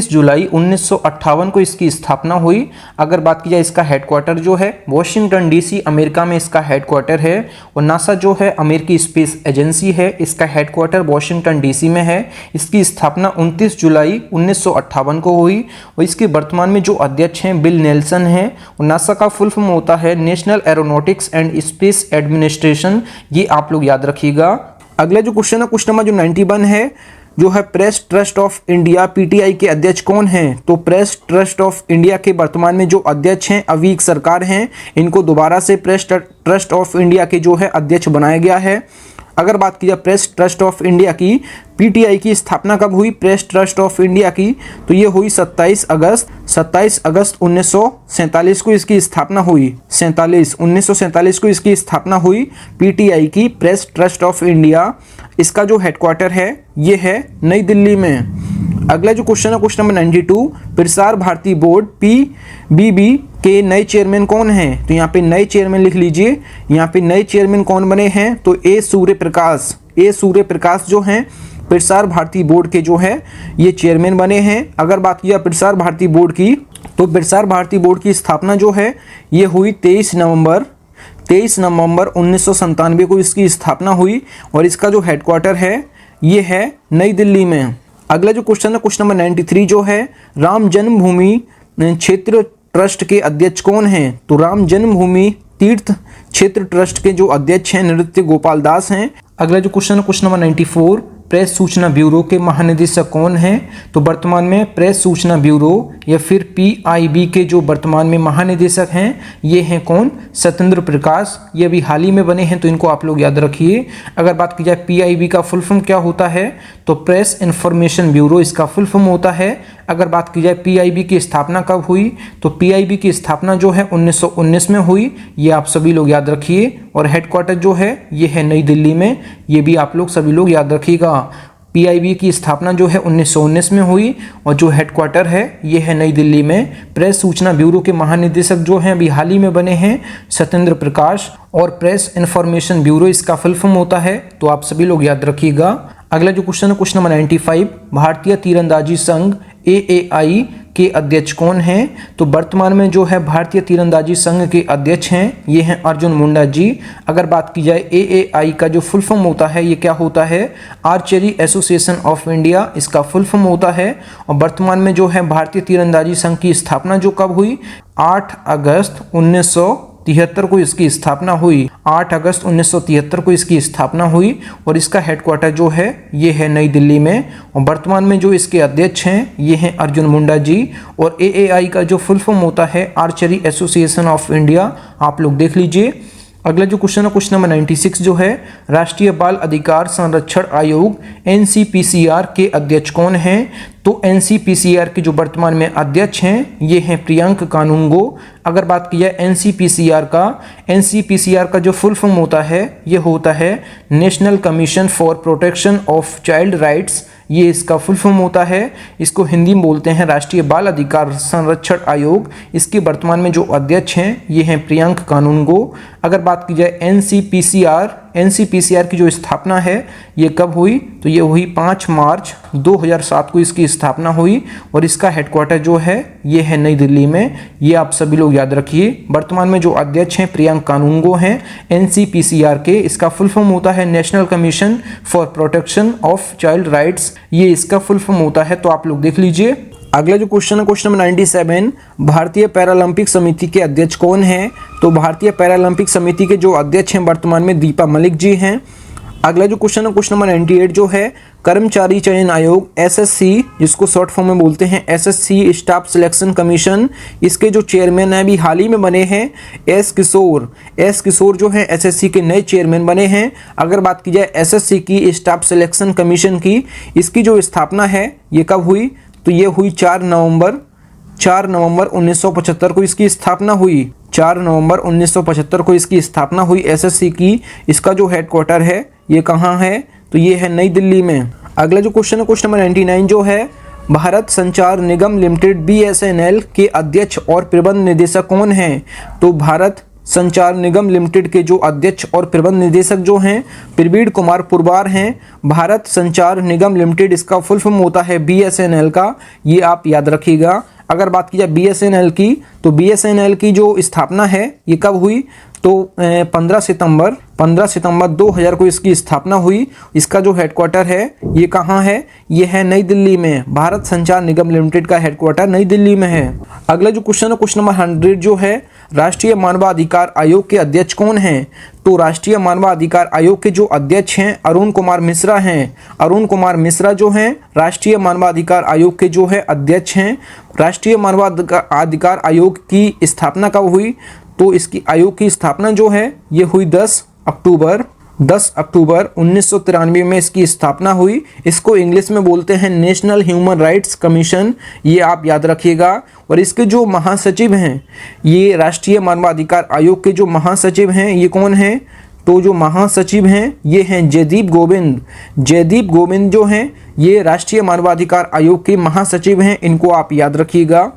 जुलाई 1958 को इसकी स्थापना हुई। अगर बात की जाए इसका हेडक्वार्टर जो है वॉशिंगटन DC अमेरिका में इसका हेडक्वार्टर है। और नासा जो है अमेरिकी स्पेस एजेंसी है, इसका हेडक्वार्टर वॉशिंगटन DC में है। इसकी स्थापना 29 जुलाई 1958 को हुई। और इसके वर्तमान में जो अध्यक्ष हैं बिल नेल्सन हैं। और नासा का फुल फॉर्म होता है national aeronautics and space administration, ये आप लोग याद रखिएगा। अगला जो क्वेश्चन है क्वेश्चन नंबर जो 91 है, जो है press trust of India PTI के अध्यक्ष कौन हैं? तो प्रेस ट्रस्ट ऑफ इंडिया के वर्तमान में जो अध्यक्ष हैं अवीक सरकार हैं। इनको दोबारा से प्रेस ट्रस्ट ऑफ इंडिया के जो है अध्यक्ष बनाया गया है। अगर बात की जाए प्रेस ट्रस्ट ऑफ इंडिया की, PTI की स्थापना कब हुई प्रेस ट्रस्ट ऑफ इंडिया की? तो ये हुई 27 अगस्त 1947 को इसकी स्थापना हुई। 1947 को इसकी स्थापना हुई PTI की प्रेस ट्रस्ट ऑफ इंडिया। इसका जो हेडक्वार्टर है ये है नई दिल्ली में। अगला जो क्वेश्चन है question number 92, Prasar Bharati board PBB के नए चेयरमैन कौन हैं? तो यहाँ पे नए चेयरमैन लिख लीजिए। यहाँ पे नए चेयरमैन कौन बने हैं? तो ए सूर्य प्रकाश जो हैं प्रसार भारती बोर्ड के जो है ये चेयरमैन बने हैं। अगर बात किया प्रसार भारती बोर्ड की, तो प्रसार भारती बोर्ड की स्थापना जो है ये हुई 23 नवंबर 1997 को इसकी स्थापना हुई। और इसका जो हेडक्वार्टर है ये है नई दिल्ली में। अगला जो क्वेश्चन है क्वेश्चन नंबर 93 जो है राम जन्मभूमि क्षेत्र ट्रस्ट के अध्यक्ष कौन हैं? तो राम जन्मभूमि तीर्थ क्षेत्र ट्रस्ट के जो अध्यक्ष हैं नृत्य गोपाल दास हैं। अगला जो क्वेश्चन है क्वेश्चन नंबर 94, प्रेस सूचना ब्यूरो के महानिदेशक कौन हैं? तो वर्तमान में प्रेस सूचना ब्यूरो या फिर PIB के जो वर्तमान में महानिदेशक हैं ये हैं कौन? सत्येंद्र प्रकाश। ये अभी हाल ही में बने हैं, तो इनको आप लोग याद रखिए। अगर बात की जाए PIB का फुल फॉर्म क्या होता है? तो प्रेस इंफॉर्मेशन ब्यूरो इसका फुल फॉर्म होता है। अगर बात की जाए PIB की स्थापना कब हुई? तो PIB की स्थापना जो है 1919 में हुई, ये आप सभी लोग याद रखिए। और हेडक्वार्टर जो है ये है नई दिल्ली में, ये भी आप लोग सभी लोग याद रखिएगा। PIB की स्थापना जो है 1919 में हुई और जो हेडक्वार्टर है ये है नई दिल्ली में। प्रेस सूचना ब्यूरो के महानिदेशक जो हैं अभी हाल ही में बने हैं सत्येंद्र प्रकाश। और प्रेस इंफॉर्मेशन ब्यूरो इसका फुल फॉर्म होता है, तो आप सभी लोग याद रखिएगा। अगला जो क्वेश्चन है क्वेश्चन नंबर 95, भारतीय तीरंदाजी संघ AAI के अध्यक्ष कौन हैं? तो वर्तमान में जो है भारतीय तीरंदाजी संघ के अध्यक्ष हैं ये हैं अर्जुन मुंडा जी। अगर बात की जाए AAI का जो फुल फॉर्म होता है ये क्या होता है? आर्चरी एसोसिएशन ऑफ इंडिया इसका फुल फॉर्म होता है। और वर्तमान में जो है भारतीय तीरंदाजी संघ की स्थापना जो कब हुई? 8 अगस्त 1973 को इसकी स्थापना हुई। 8 अगस्त 1973 को इसकी स्थापना हुई। और इसका हेडक्वार्टर जो है ये है नई दिल्ली में। और वर्तमान में जो इसके अध्यक्ष हैं ये हैं अर्जुन मुंडा जी। और AAI का जो फुल फॉर्म होता है आर्चरी एसोसिएशन ऑफ इंडिया, आप लोग देख लीजिए। अगला जो क्वेश्चन है क्वेश्चन नंबर 96 जो है राष्ट्रीय बाल अधिकार संरक्षण आयोग NCPCR के अध्यक्ष कौन हैं? तो NCPCR के जो वर्तमान में अध्यक्ष हैं ये हैं प्रियंक कानूंगो। अगर बात की जाए NCPCR का जो फुल फॉर्म होता है ये होता है national commission for protection of child rights, ये इसका फुल फॉर्म होता है। इसको हिंदी में बोलते हैं राष्ट्रीय बाल अधिकार संरक्षण आयोग। इसके वर्तमान में जो अध्यक्ष हैं ये हैं प्रियंक कानूनगो। अगर बात की जाए NCPCR की जो स्थापना है ये कब हुई? तो ये हुई 5 मार्च 2007 को इसकी स्थापना हुई। और इसका हेडक्वार्टर जो है ये है नई दिल्ली में, ये आप सभी लोग याद रखिए। वर्तमान में जो अध्यक्ष हैं प्रियंक कानूनगो हैं NCPCR के। इसका फुल फॉर्म होता है national commission for protection of child rights, ये इसका फुल फॉर्म होता है, तो आप लोग देख लीजिए। अगला जो क्वेश्चन है क्वेश्चन नंबर 97, भारतीय पैरालंपिक समिति के अध्यक्ष कौन हैं? तो भारतीय पैरालंपिक समिति के जो अध्यक्ष हैं वर्तमान में दीपा मलिक जी हैं। अगला जो क्वेश्चन है क्वेश्चन नंबर 98 जो है कर्मचारी चयन आयोग एसएससी, जिसको शॉर्ट फॉर्म में बोलते हैं एसएससी स्टाफ सिलेक्शन कमीशन, इसके जो चेयरमैन हैं अभी हाल ही में बने हैं एस किशोर जो है एसएससी के नए चेयरमैन बने हैं। अगर बात की जाए एसएससी की स्टाफ सिलेक्शन कमीशन की, इसकी जो स्थापना है ये कब हुई? तो ये हुई 4 नवंबर 1975 को इसकी स्थापना हुई। 4 नवंबर 1975 को इसकी स्थापना हुई एसएससी की। इसका जो हेडक्वार्टर है ये कहाँ है? तो ये है नई दिल्ली में। अगला जो क्वेश्चन है क्वेश्चन नंबर 99 जो है भारत संचार निगम लिमिटेड बीएसएनएल के अध्यक्ष और प्रबंध निदेशक कौन हैं? तो भारत संचार निगम लिमिटेड के जो अध्यक्ष और प्रबंध निदेशक जो हैं प्रवीण कुमार पुरवार हैं। भारत संचार निगम लिमिटेड इसका फुल फॉर्म होता है बीएसएनएल का, ये आप याद रखिएगा। अगर बात की जाए बीएसएनएल की, तो बीएसएनएल की जो स्थापना है ये कब हुई? तो 15 सितंबर 2000 को इसकी स्थापना हुई। इसका जो हेडक्वार्टर है ये कहाँ है? ये है नई दिल्ली में। भारत संचार निगम लिमिटेड का हेडक्वार्टर नई दिल्ली में है। अगला जो क्वेश्चन है क्वेश्चन नंबर 100 जो है राष्ट्रीय मानवाधिकार आयोग के अध्यक्ष कौन हैं? तो राष्ट्रीय मानवाधिकार आयोग के जो अध्यक्ष हैं अरुण कुमार मिश्रा हैं। अरुण कुमार मिश्रा जो हैं राष्ट्रीय मानवाधिकार आयोग के जो है अध्यक्ष हैं। राष्ट्रीय मानवाधिकार आयोग की स्थापना कब हुई? तो इसकी आयोग की स्थापना जो है ये हुई 10 अक्टूबर 1993 में इसकी स्थापना हुई। इसको इंग्लिश में बोलते हैं नेशनल ह्यूमन राइट्स कमीशन, ये आप याद रखिएगा। और इसके जो महासचिव हैं, ये राष्ट्रीय मानवाधिकार आयोग के जो महासचिव हैं ये कौन हैं? तो जो महासचिव हैं ये हैं जयदीप गोविंद जो हैं ये राष्ट्रीय मानवाधिकार आयोग के महासचिव हैं, इनको आप याद रखिएगा।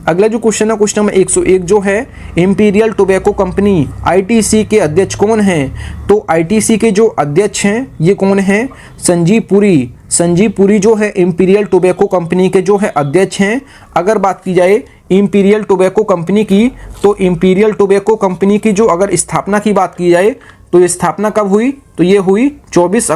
अगला जो क्वेश्चन है क्वेश्चन नंबर 101 जो है इंपीरियल टोबैको कंपनी आईटीसी के अध्यक्ष कौन हैं? तो आईटीसी के जो अध्यक्ष हैं ये कौन हैं? संजीव पुरी जो है इंपीरियल टोबैको कंपनी के जो है अध्यक्ष हैं। अगर बात की जाए इंपीरियल टोबैको कंपनी की, तो इंपीरियल टोबैको कंपनी की जो अगर स्थापना की बात की जाए तो ये स्थापना कब हुई? तो ये हुई 24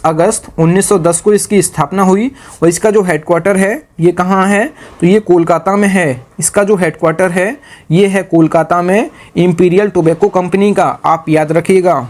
अगस्त 1910 को इसकी स्थापना हुई। और इसका जो हेडक्वार्टर है ये कहाँ है? तो ये कोलकाता में है। इसका जो हेडक्वार्टर है ये है कोलकाता में इंपीरियल टोबैको कंपनी का, आप याद रखिएगा।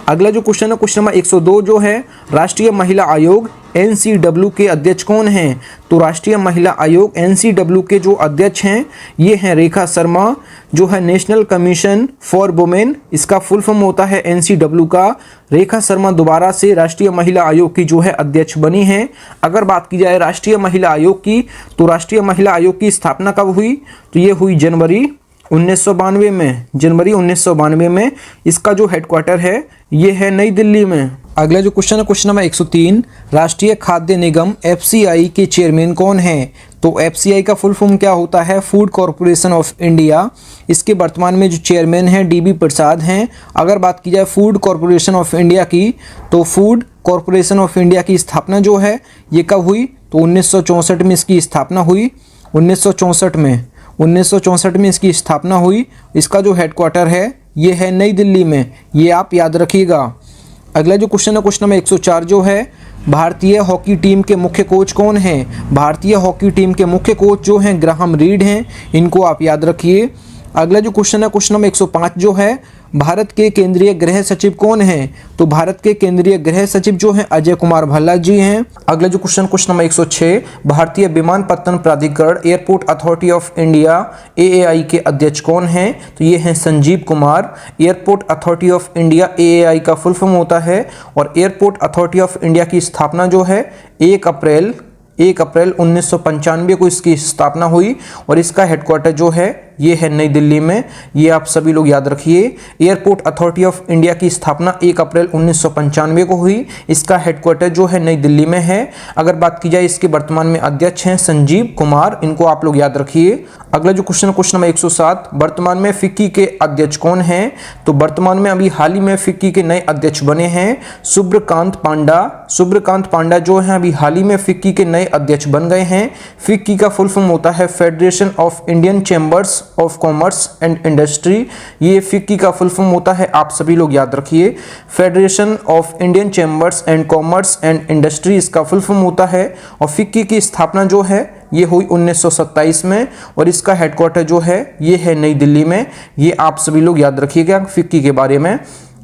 अगला जो क्वेश्चन है क्वेश्चन नंबर 102 जो है राष्ट्रीय महिला आयोग एनसीडब्ल्यू के अध्यक्ष कौन हैं? तो राष्ट्रीय महिला आयोग एनसीडब्ल्यू के जो अध्यक्ष हैं ये हैं रेखा शर्मा जो है नेशनल कमीशन फॉर वुमेन, इसका फुल फॉर्म होता है एनसीडब्ल्यू का। रेखा शर्मा दोबारा से राष्ट्रीय महिला आयोग की जो है अध्यक्ष बनी हैं। अगर बात की जाए राष्ट्रीय महिला आयोग की, तो राष्ट्रीय महिला आयोग की स्थापना कब हुई? तो ये हुई जनवरी 1992 में। इसका जो हेडक्वार्टर है ये है नई दिल्ली में। अगला जो क्वेश्चन है क्वेश्चन नंबर 103 राष्ट्रीय खाद्य निगम एफसीआई के चेयरमैन कौन हैं? तो एफसीआई का फुल फॉर्म क्या होता है? Food corporation of India. इसके वर्तमान में जो चेयरमैन हैं डीबी प्रसाद हैं। अगर बात की जाए फूड कॉरपोरेशन ऑफ इंडिया की, तो फूड कॉरपोरेशन ऑफ इंडिया की स्थापना जो है ये कब हुई? तो 1964 में इसकी स्थापना हुई। 1964 में इसकी स्थापना हुई। इसका जो हेडक्वार्टर है ये है नई दिल्ली में, ये आप याद रखिएगा। अगला जो क्वेश्चन है क्वेश्चन नंबर 104 जो है भारतीय हॉकी टीम के मुख्य कोच कौन हैं? भारतीय हॉकी टीम के मुख्य कोच जो हैं ग्राहम रीड हैं, इनको आप याद रखिए। अगला जो क्वेश्चन है क्वेश्चन नंबर 105 जो है भारत के केंद्रीय गृह सचिव कौन हैं? तो भारत के केंद्रीय गृह सचिव जो हैं अजय कुमार भल्ला जी हैं। अगला जो क्वेश्चन नंबर 106 भारतीय विमानपत्तन प्राधिकरण airport authority of India AAI के अध्यक्ष कौन हैं? तो ये हैं Sanjeev Kumar. Airport authority of India AAI का फुल फॉर्म होता है। और एयरपोर्ट अथॉरिटी ऑफ इंडिया की स्थापना जो है 1 अप्रैल 1995 को इसकी स्थापना हुई। और इसका हेडक्वार्टर जो है ये है नई दिल्ली में, ये आप सभी लोग याद रखिए। एयरपोर्ट अथॉरिटी ऑफ इंडिया की स्थापना 1 अप्रैल 1995 को हुई। इसका हेडक्वार्टर जो है नई दिल्ली में है। अगर बात की जाए इसके वर्तमान में अध्यक्ष हैं संजीव कुमार, इनको आप लोग याद रखिए। अगला जो क्वेश्चन नंबर 107 वर्तमान में फिक्की के अध्यक्ष कौन हैं? तो वर्तमान में अभी हाल ही में फिक्की के नए अध्यक्ष बने हैं सुब्रकांत पांडा जो हैं अभी हाल ही में फिक्की के नए अध्यक्ष बन गए हैं। फिक्की का फुल फॉर्म होता है federation of Indian chambers chambers of commerce and industry, ये फिक्की का फुल फॉर्म होता है, आप सभी लोग याद रखिए। Federation of Indian chambers and commerce and industry इसका फुल फॉर्म होता है। और फिक्की की स्थापना जो है ये हुई 1927 में और इसका हेडक्वार्टर जो है ये है नई दिल्ली में। ये आप सभी लोग याद रखिएगा फिक्की के बारे में।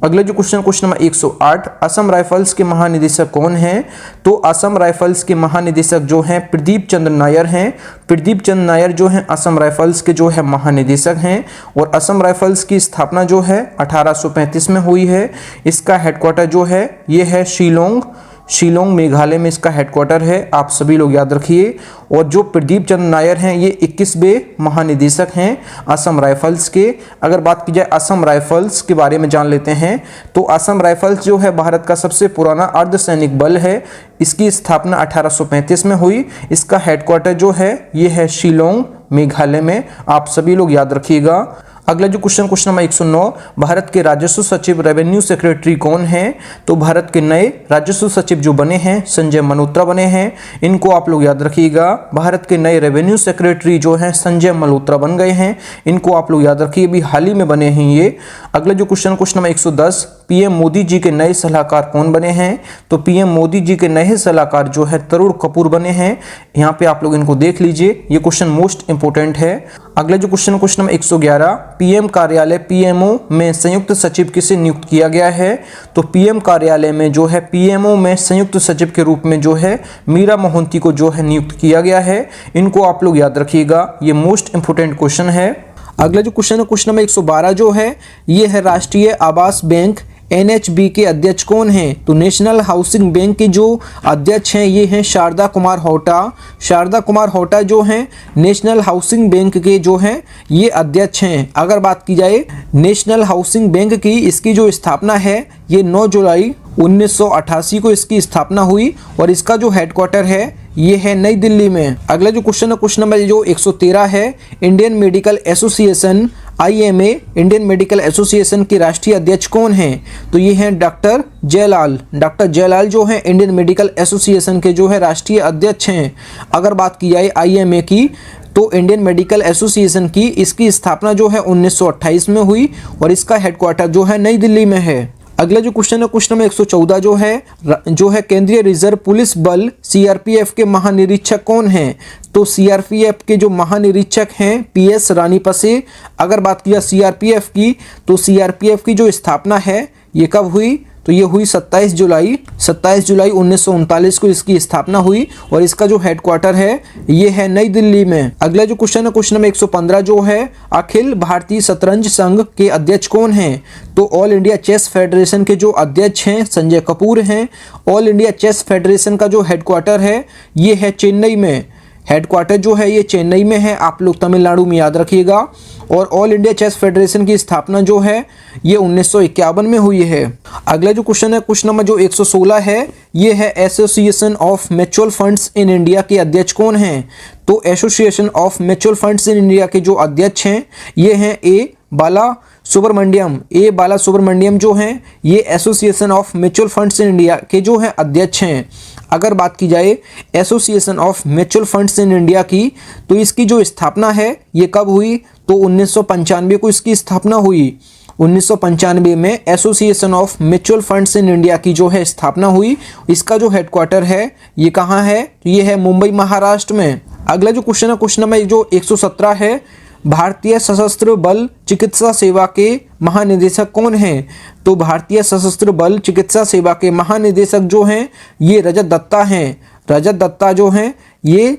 अगला जो क्वेश्चन नंबर 108, असम राइफल्स के महानिदेशक कौन हैं? तो असम राइफल्स के महानिदेशक जो हैं प्रदीप चंद्र नायर हैं। प्रदीप चंद्र नायर जो हैं असम राइफल्स के जो है महानिदेशक हैं। और असम राइफल्स की स्थापना जो है 1835 में हुई है। इसका हेडक्वार्टर जो है ये है शिलोंग मेघालय में इसका हेडक्वार्टर है, आप सभी लोग याद रखिए। और जो प्रदीप चंद्र नायर हैं ये 21वें महानिदेशक हैं असम राइफल्स के। अगर बात की जाए असम राइफल्स के बारे में जान लेते हैं तो असम राइफल्स जो है भारत का सबसे पुराना अर्धसैनिक बल है। इसकी स्थापना 1835 में हुई। इसका हेडक्वार्टर जो है ये है शिलोंग मेघालय में, आप सभी लोग याद रखिएगा। अगला जो क्वेश्चन नंबर 109, भारत के राजस्व सचिव रेवेन्यू सेक्रेटरी कौन हैं? तो भारत के नए राजस्व सचिव जो बने हैं संजय मल्होत्रा बने हैं। इनको आप लोग याद रखिएगा। भारत के नए रेवेन्यू सेक्रेटरी जो हैं संजय मल्होत्रा बन गए हैं, इनको आप लोग याद रखिए, अभी हाल ही में बने हैं ये। अगला जो question number 110, PM Modi ji के नए सलाहकार कौन बने हैं? तो पीएम मोदी जी के नए सलाहकार जो है तरुण कपूर बने हैं। यहाँ पे आप लोग इनको देख लीजिए, ये क्वेश्चन मोस्ट इंपोर्टेंट है। अगला जो क्वेश्चन नंबर 111, पीएम कार्यालय पीएमओ में संयुक्त सचिव किसे नियुक्त किया गया है? तो पीएम कार्यालय में जो है पीएमओ में संयुक्त सचिव के रूप में जो है मीरा मोहंती को जो है नियुक्त किया गया है। इनको आप लोग याद रखिएगा, ये मोस्ट इंपोर्टेंट क्वेश्चन है। अगला जो क्वेश्चन नंबर 112 जो है ये है राष्ट्रीय आवास बैंक NHB के अध्यक्ष कौन हैं? तो नेशनल हाउसिंग बैंक के जो अध्यक्ष हैं ये हैं शारदा कुमार होटा। शारदा कुमार होटा जो हैं नेशनल हाउसिंग बैंक के जो हैं ये अध्यक्ष हैं। अगर बात की जाए नेशनल हाउसिंग बैंक की, इसकी जो स्थापना है ये 9 जुलाई 1988 को इसकी स्थापना हुई और इसका जो हेडक्वार्टर है ये है नई दिल्ली में। अगला जो क्वेश्चन नंबर जो 113 है, Indian medical association IMA Indian medical association के राष्ट्रीय अध्यक्ष कौन हैं? तो ये हैं डॉक्टर जयलाल। डॉक्टर जयलाल जो हैं इंडियन मेडिकल एसोसिएशन के जो है राष्ट्रीय अध्यक्ष हैं। अगर बात की जाए IMA की तो इंडियन मेडिकल एसोसिएशन की इसकी स्थापना जो है 1928 में हुई और इसका हेडक्वार्टर जो है नई दिल्ली में है। अगला जो क्वेश्चन नंबर 114 जो है केंद्रीय रिजर्व पुलिस बल CRPF के महानिरीक्षक कौन हैं? तो CRPF के जो महानिरीक्षक हैं PS रानीपसे। अगर बात किया CRPF की तो CRPF की जो स्थापना है ये कब हुई? तो ये हुई 27 जुलाई 1939 को इसकी स्थापना हुई और इसका जो हेडक्वार्टर है ये है नई दिल्ली में। अगला जो क्वेश्चन नंबर 115 जो है अखिल भारतीय शतरंज संघ के अध्यक्ष कौन हैं? तो ऑल इंडिया चेस फेडरेशन के जो अध्यक्ष हैं संजय कपूर हैं। ऑल इंडिया चेस फेडरेशन का जो हेडक्वार्टर है ये है चेन्नई में। हेडक्वार्टर जो है ये चेन्नई में है, आप लोग तमिलनाडु में याद रखिएगा। और ऑल इंडिया चेस फेडरेशन की स्थापना जो है ये 1951 में हुई है। अगला जो क्वेश्चन है क्वेश्चन नंबर जो 116 है ये है association of mutual funds in India के अध्यक्ष कौन हैं? तो association of mutual funds in India के जो अध्यक्ष हैं ये हैं ए बाला सुब्रमण्यम जो हैं ये association of mutual funds in India के जो है अध्यक्ष हैं। अगर बात की जाए association of mutual funds in India की तो इसकी जो स्थापना है ये कब हुई? तो 1995 को इसकी स्थापना हुई। 1995 में association of mutual funds in India की जो है स्थापना हुई। इसका जो हेडक्वार्टर है ये कहाँ है? तो ये है मुंबई महाराष्ट्र में। अगला जो क्वेश्चन है क्वेश्चन नंबर जो 117 है, भारतीय सशस्त्र बल चिकित्सा सेवा के महानिदेशक कौन हैं? तो भारतीय सशस्त्र बल चिकित्सा सेवा के महानिदेशक जो हैं ये रजत दत्ता हैं। रजत दत्ता जो हैं ये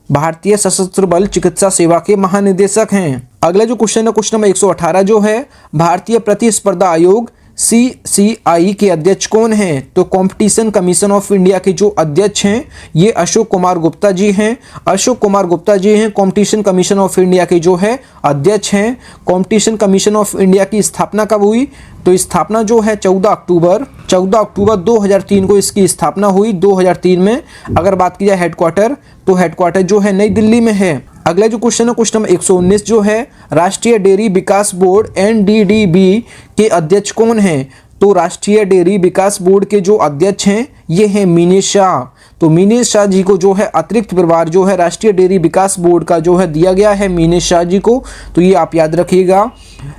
भारतीय सशस्त्र बल चिकित्सा सेवा के महानिदेशक हैं। अगला जो क्वेश्चन है क्वेश्चन नंबर 118 जो है भारतीय प्रतिस्पर्धा आयोग CCI के अध्यक्ष कौन हैं? तो कंपटीशन कमीशन ऑफ इंडिया के जो अध्यक्ष हैं ये अशोक कुमार गुप्ता जी हैं। अशोक कुमार गुप्ता जी हैं कंपटीशन कमीशन ऑफ इंडिया के जो है अध्यक्ष हैं। कंपटीशन कमीशन ऑफ इंडिया की स्थापना कब हुई? तो स्थापना जो है 14 अक्टूबर 2003 को इसकी स्थापना हुई 2003 में। अगर बात की जाए हेडक्वार्टर तो हेडक्वार्टर जो है नई दिल्ली में है। अगला जो क्वेश्चन है क्वेश्चन नंबर 119 जो है राष्ट्रीय डेयरी विकास बोर्ड NDDB के अध्यक्ष कौन हैं? तो राष्ट्रीय डेयरी विकास बोर्ड के जो अध्यक्ष हैं ये हैं मीने शाह। तो मीनेश शाह जी को जो है अतिरिक्त प्रभार जो है राष्ट्रीय डेयरी विकास बोर्ड का जो है दिया गया है मीनेश शाह जी को, तो ये आप याद रखिएगा।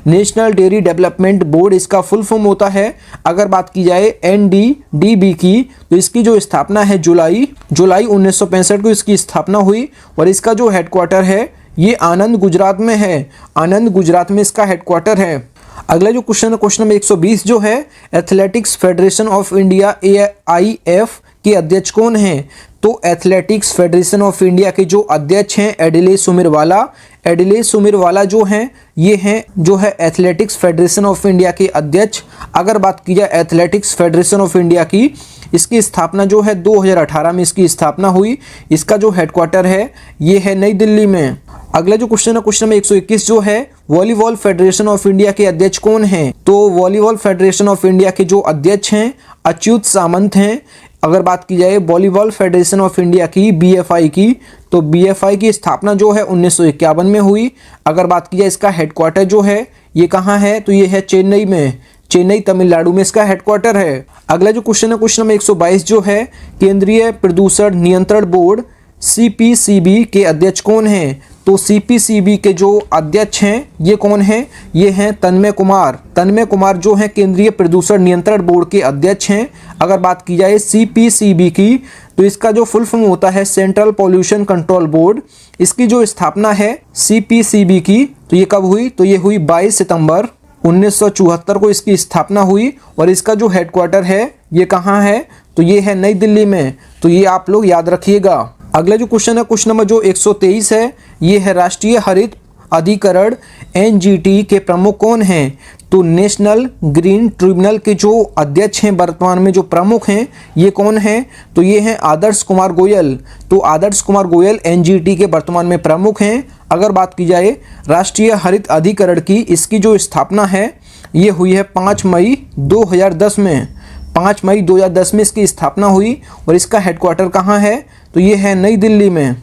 नेशनल डेयरी डेवलपमेंट बोर्ड इसका फुल फॉर्म होता है। अगर बात की जाए NDDB की, तो इसकी जो स्थापना है जुलाई 1965 को इसकी स्थापना हुई और इसका जो हेडक्वार्टर है ये आनंद गुजरात में है। आनंद गुजरात में इसका हेडक्वार्टर है। अगला जो क्वेश्चन है, क्वेश्चन नंबर 120 जो है, athletics federation of India AIF के अध्यक्ष कौन हैं? तो एथलेटिक्स फेडरेशन ऑफ इंडिया के जो अध्यक्ष हैं एडिले सुमिरवाला। एडिले सुमिरवाला जो हैं ये हैं जो है एथलेटिक्स फेडरेशन ऑफ इंडिया के अध्यक्ष। अगर बात की जाए एथलेटिक्स फेडरेशन ऑफ इंडिया की, इसकी स्थापना जो है 2018 में इसकी स्थापना हुई। इसका जो हेडक्वार्टर है ये है नई दिल्ली में। अगला जो क्वेश्चन है, क्वेश्चन नंबर 121 जो है, वॉलीबॉल फेडरेशन ऑफ इंडिया के अध्यक्ष कौन हैं? तो वॉलीबॉल फेडरेशन ऑफ इंडिया के जो अध्यक्ष हैं अच्युत सामंत हैं। अगर बात की जाए वॉलीबॉल फेडरेशन ऑफ इंडिया की BFI की, तो BFI की स्थापना जो है 1951 में हुई। अगर बात की जाए इसका हेडक्वार्टर जो है ये कहाँ है? तो ये है चेन्नई में। चेन्नई तमिलनाडु में इसका हेडक्वार्टर है। अगला जो क्वेश्चन है, क्वेश्चन नंबर 122 जो है, केंद्रीय प्रदूषण नियंत्रण बोर्ड CPCB के अध्यक्ष कौन हैं? तो CPCB के जो अध्यक्ष हैं ये कौन हैं? ये हैं तन्मय कुमार। तन्मय कुमार जो हैं केंद्रीय प्रदूषण नियंत्रण बोर्ड के अध्यक्ष हैं। अगर बात की जाए CPCB की, तो इसका जो फुल फॉर्म होता है सेंट्रल पॉल्यूशन कंट्रोल बोर्ड। इसकी जो स्थापना है CPCB की, तो ये कब हुई? तो ये हुई 22 सितंबर 1974 को इसकी स्थापना हुई और इसका जो हेडक्वार्टर है ये कहाँ है? तो ये है नई दिल्ली में। तो ये आप लोग याद रखिएगा। अगला जो क्वेश्चन है, क्वेश्चन नंबर जो 123 है, ये है राष्ट्रीय हरित अधिकरण NGT के प्रमुख कौन हैं? तो नेशनल ग्रीन ट्रिब्यूनल के जो अध्यक्ष हैं वर्तमान में जो प्रमुख हैं ये कौन हैं? तो ये हैं आदर्श कुमार गोयल। तो आदर्श कुमार गोयल NGT के वर्तमान में प्रमुख हैं। अगर बात की जाए राष्ट्रीय हरित अधिकरण की, इसकी जो स्थापना है ये हुई है 5 मई 2010 में। 5 मई 2010 में इसकी स्थापना हुई और इसका हेडक्वार्टर कहाँ है? तो ये है नई दिल्ली में।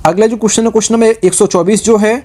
अगला जो क्वेश्चन है, क्वेश्चन नंबर 124 जो है,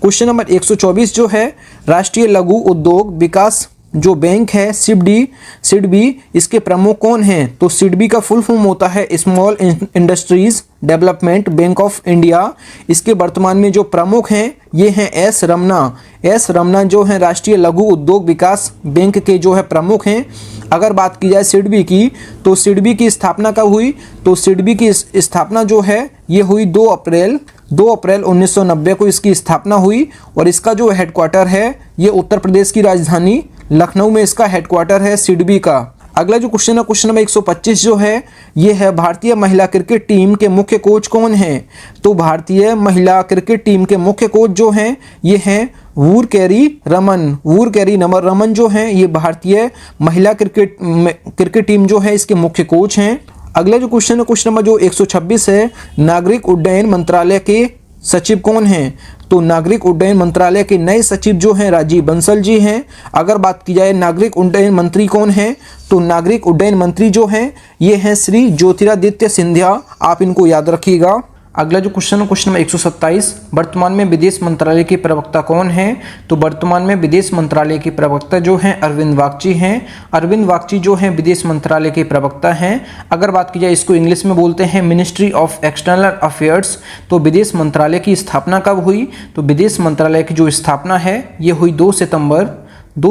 क्वेश्चन नंबर 124 जो है, राष्ट्रीय लघु उद्योग विकास जो बैंक है सिडबी, इसके प्रमुख कौन हैं? तो सिडबी का फुल फॉर्म होता है small industries development bank of India. इसके वर्तमान में जो प्रमुख हैं ये हैं S रमना जो हैं राष्ट्रीय लघु उद्योग विकास बैंक के जो है प्रमुख हैं। अगर बात की जाए सिडबी की, तो सिडबी की स्थापना कब हुई? तो सिडबी की स्थापना जो है ये हुई 2 अप्रैल 1990 को इसकी स्थापना हुई और इसका जो हेडक्वार्टर है ये उत्तर प्रदेश की राजधानी लखनऊ में इसका हेडक्वार्टर है सिडबी का। अगला जो क्वेश्चन है, क्वेश्चन नंबर 125 जो है, ये है भारतीय महिला क्रिकेट टीम के मुख्य कोच कौन हैं? तो भारतीय महिला क्रिकेट टीम के मुख्य कोच जो हैं ये हैं वूरकैरी रमन जो हैं ये भारतीय महिला क्रिकेट टीम जो है इसके मुख्य कोच हैं। अगला जो क्वेश्चन है, क्वेश्चन नंबर जो 126 है, नागरिक उड्डयन मंत्रालय के सचिव कौन हैं? तो नागरिक उड्डयन मंत्रालय के नए सचिव जो हैं राजीव बंसल जी हैं। अगर बात की जाए नागरिक उड्डयन मंत्री कौन हैं? तो नागरिक उड्डयन मंत्री जो हैं ये हैं श्री ज्योतिरादित्य सिंधिया। आप इनको याद रखिएगा। अगला जो क्वेश्चन है, क्वेश्चन नंबर 127, वर्तमान में विदेश मंत्रालय के प्रवक्ता कौन हैं? तो वर्तमान में विदेश मंत्रालय के प्रवक्ता जो हैं अरविंद वागची हैं। अरविंद वागची जो हैं विदेश मंत्रालय के प्रवक्ता हैं। अगर बात की जाए इसको इंग्लिश में बोलते हैं मिनिस्ट्री ऑफ एक्सटर्नल अफेयर्स। तो विदेश मंत्रालय की स्थापना कब हुई? तो विदेश मंत्रालय की जो स्थापना है ये हुई 2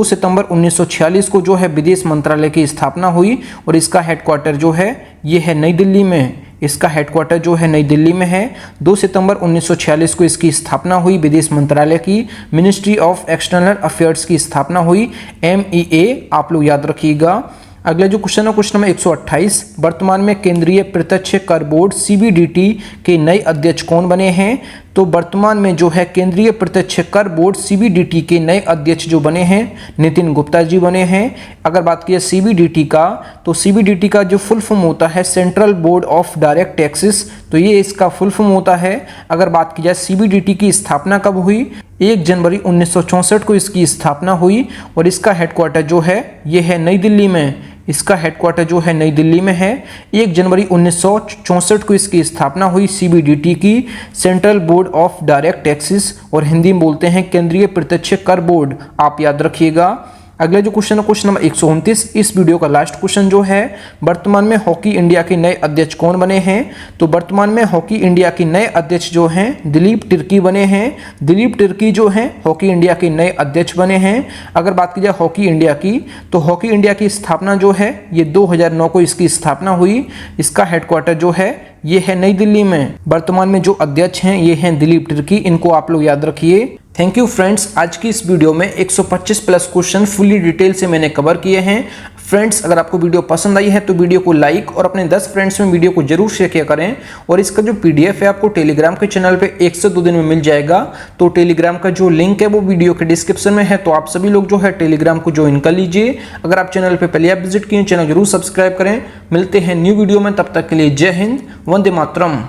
सितंबर 1946 को जो है विदेश मंत्रालय की स्थापना हुई और इसका हेडक्वार्टर जो है ये है नई दिल्ली में। इसका हेडक्वार्टर जो है नई दिल्ली में है। 2 सितंबर 1946 को इसकी स्थापना हुई विदेश मंत्रालय की। मिनिस्ट्री ऑफ एक्सटर्नल अफेयर्स की स्थापना हुई MEA, आप लोग याद रखिएगा। अगला जो क्वेश्चन है, क्वेश्चन नंबर 128, वर्तमान में केंद्रीय प्रत्यक्ष कर बोर्ड CBDT के नए अध्यक्ष कौन बने हैं? तो वर्तमान में जो है केंद्रीय प्रत्यक्ष कर बोर्ड CBDT के नए अध्यक्ष जो बने हैं नितिन गुप्ता जी बने हैं। अगर बात की CBDT का, तो CBDT का जो फुल फॉर्म होता है central board of direct taxes, तो ये इसका फुल फॉर्म होता है। अगर बात की जाए CBDT की स्थापना कब हुई? 1 जनवरी 1964 को इसकी स्थापना हुई और इसका हेडक्वार्टर जो है ये है नई दिल्ली में। इसका हेडक्वार्टर जो है नई दिल्ली में है। 1 जनवरी 1964 को इसकी स्थापना हुई CBDT की, central board of direct taxes, और हिंदी में बोलते हैं केंद्रीय प्रत्यक्ष कर बोर्ड, आप याद रखिएगा। अगला जो क्वेश्चन है क्वेश्चन नंबर 129, इस वीडियो का लास्ट क्वेश्चन जो है, वर्तमान में हॉकी इंडिया के नए अध्यक्ष कौन बने हैं? तो वर्तमान में हॉकी इंडिया के नए अध्यक्ष जो हैं दिलीप तिर्की बने हैं। दिलीप तिर्की जो हैं हॉकी इंडिया के नए अध्यक्ष बने हैं। अगर बात की जाए हॉकी इंडिया की, तो हॉकी इंडिया की स्थापना जो है ये 2009 को इसकी स्थापना हुई। इसका हेडक्वार्टर जो है ये है नई दिल्ली में। वर्तमान में जो अध्यक्ष हैं ये हैं दिलीप तिर्की, इनको आप लोग याद रखिए। थैंक यू फ्रेंड्स, आज की इस वीडियो में 125 प्लस क्वेश्चन फुली डिटेल से मैंने कवर किए हैं। फ्रेंड्स, अगर आपको वीडियो पसंद आई है तो वीडियो को लाइक और अपने 10 फ्रेंड्स में वीडियो को जरूर शेयर किया करें। और इसका जो पीडीएफ है आपको टेलीग्राम के चैनल पे 1 से 2 दिन में मिल जाएगा। तो टेलीग्राम का जो लिंक है वो वीडियो के डिस्क्रिप्शन में है, तो आप सभी लोग जो है टेलीग्राम को ज्वाइन कर लीजिए। अगर आप चैनल पर पहले आप विजिट किए, चैनल जरूर सब्सक्राइब करें। मिलते हैं न्यू वीडियो में, तब तक के लिए जय हिंद, वंदे मातरम।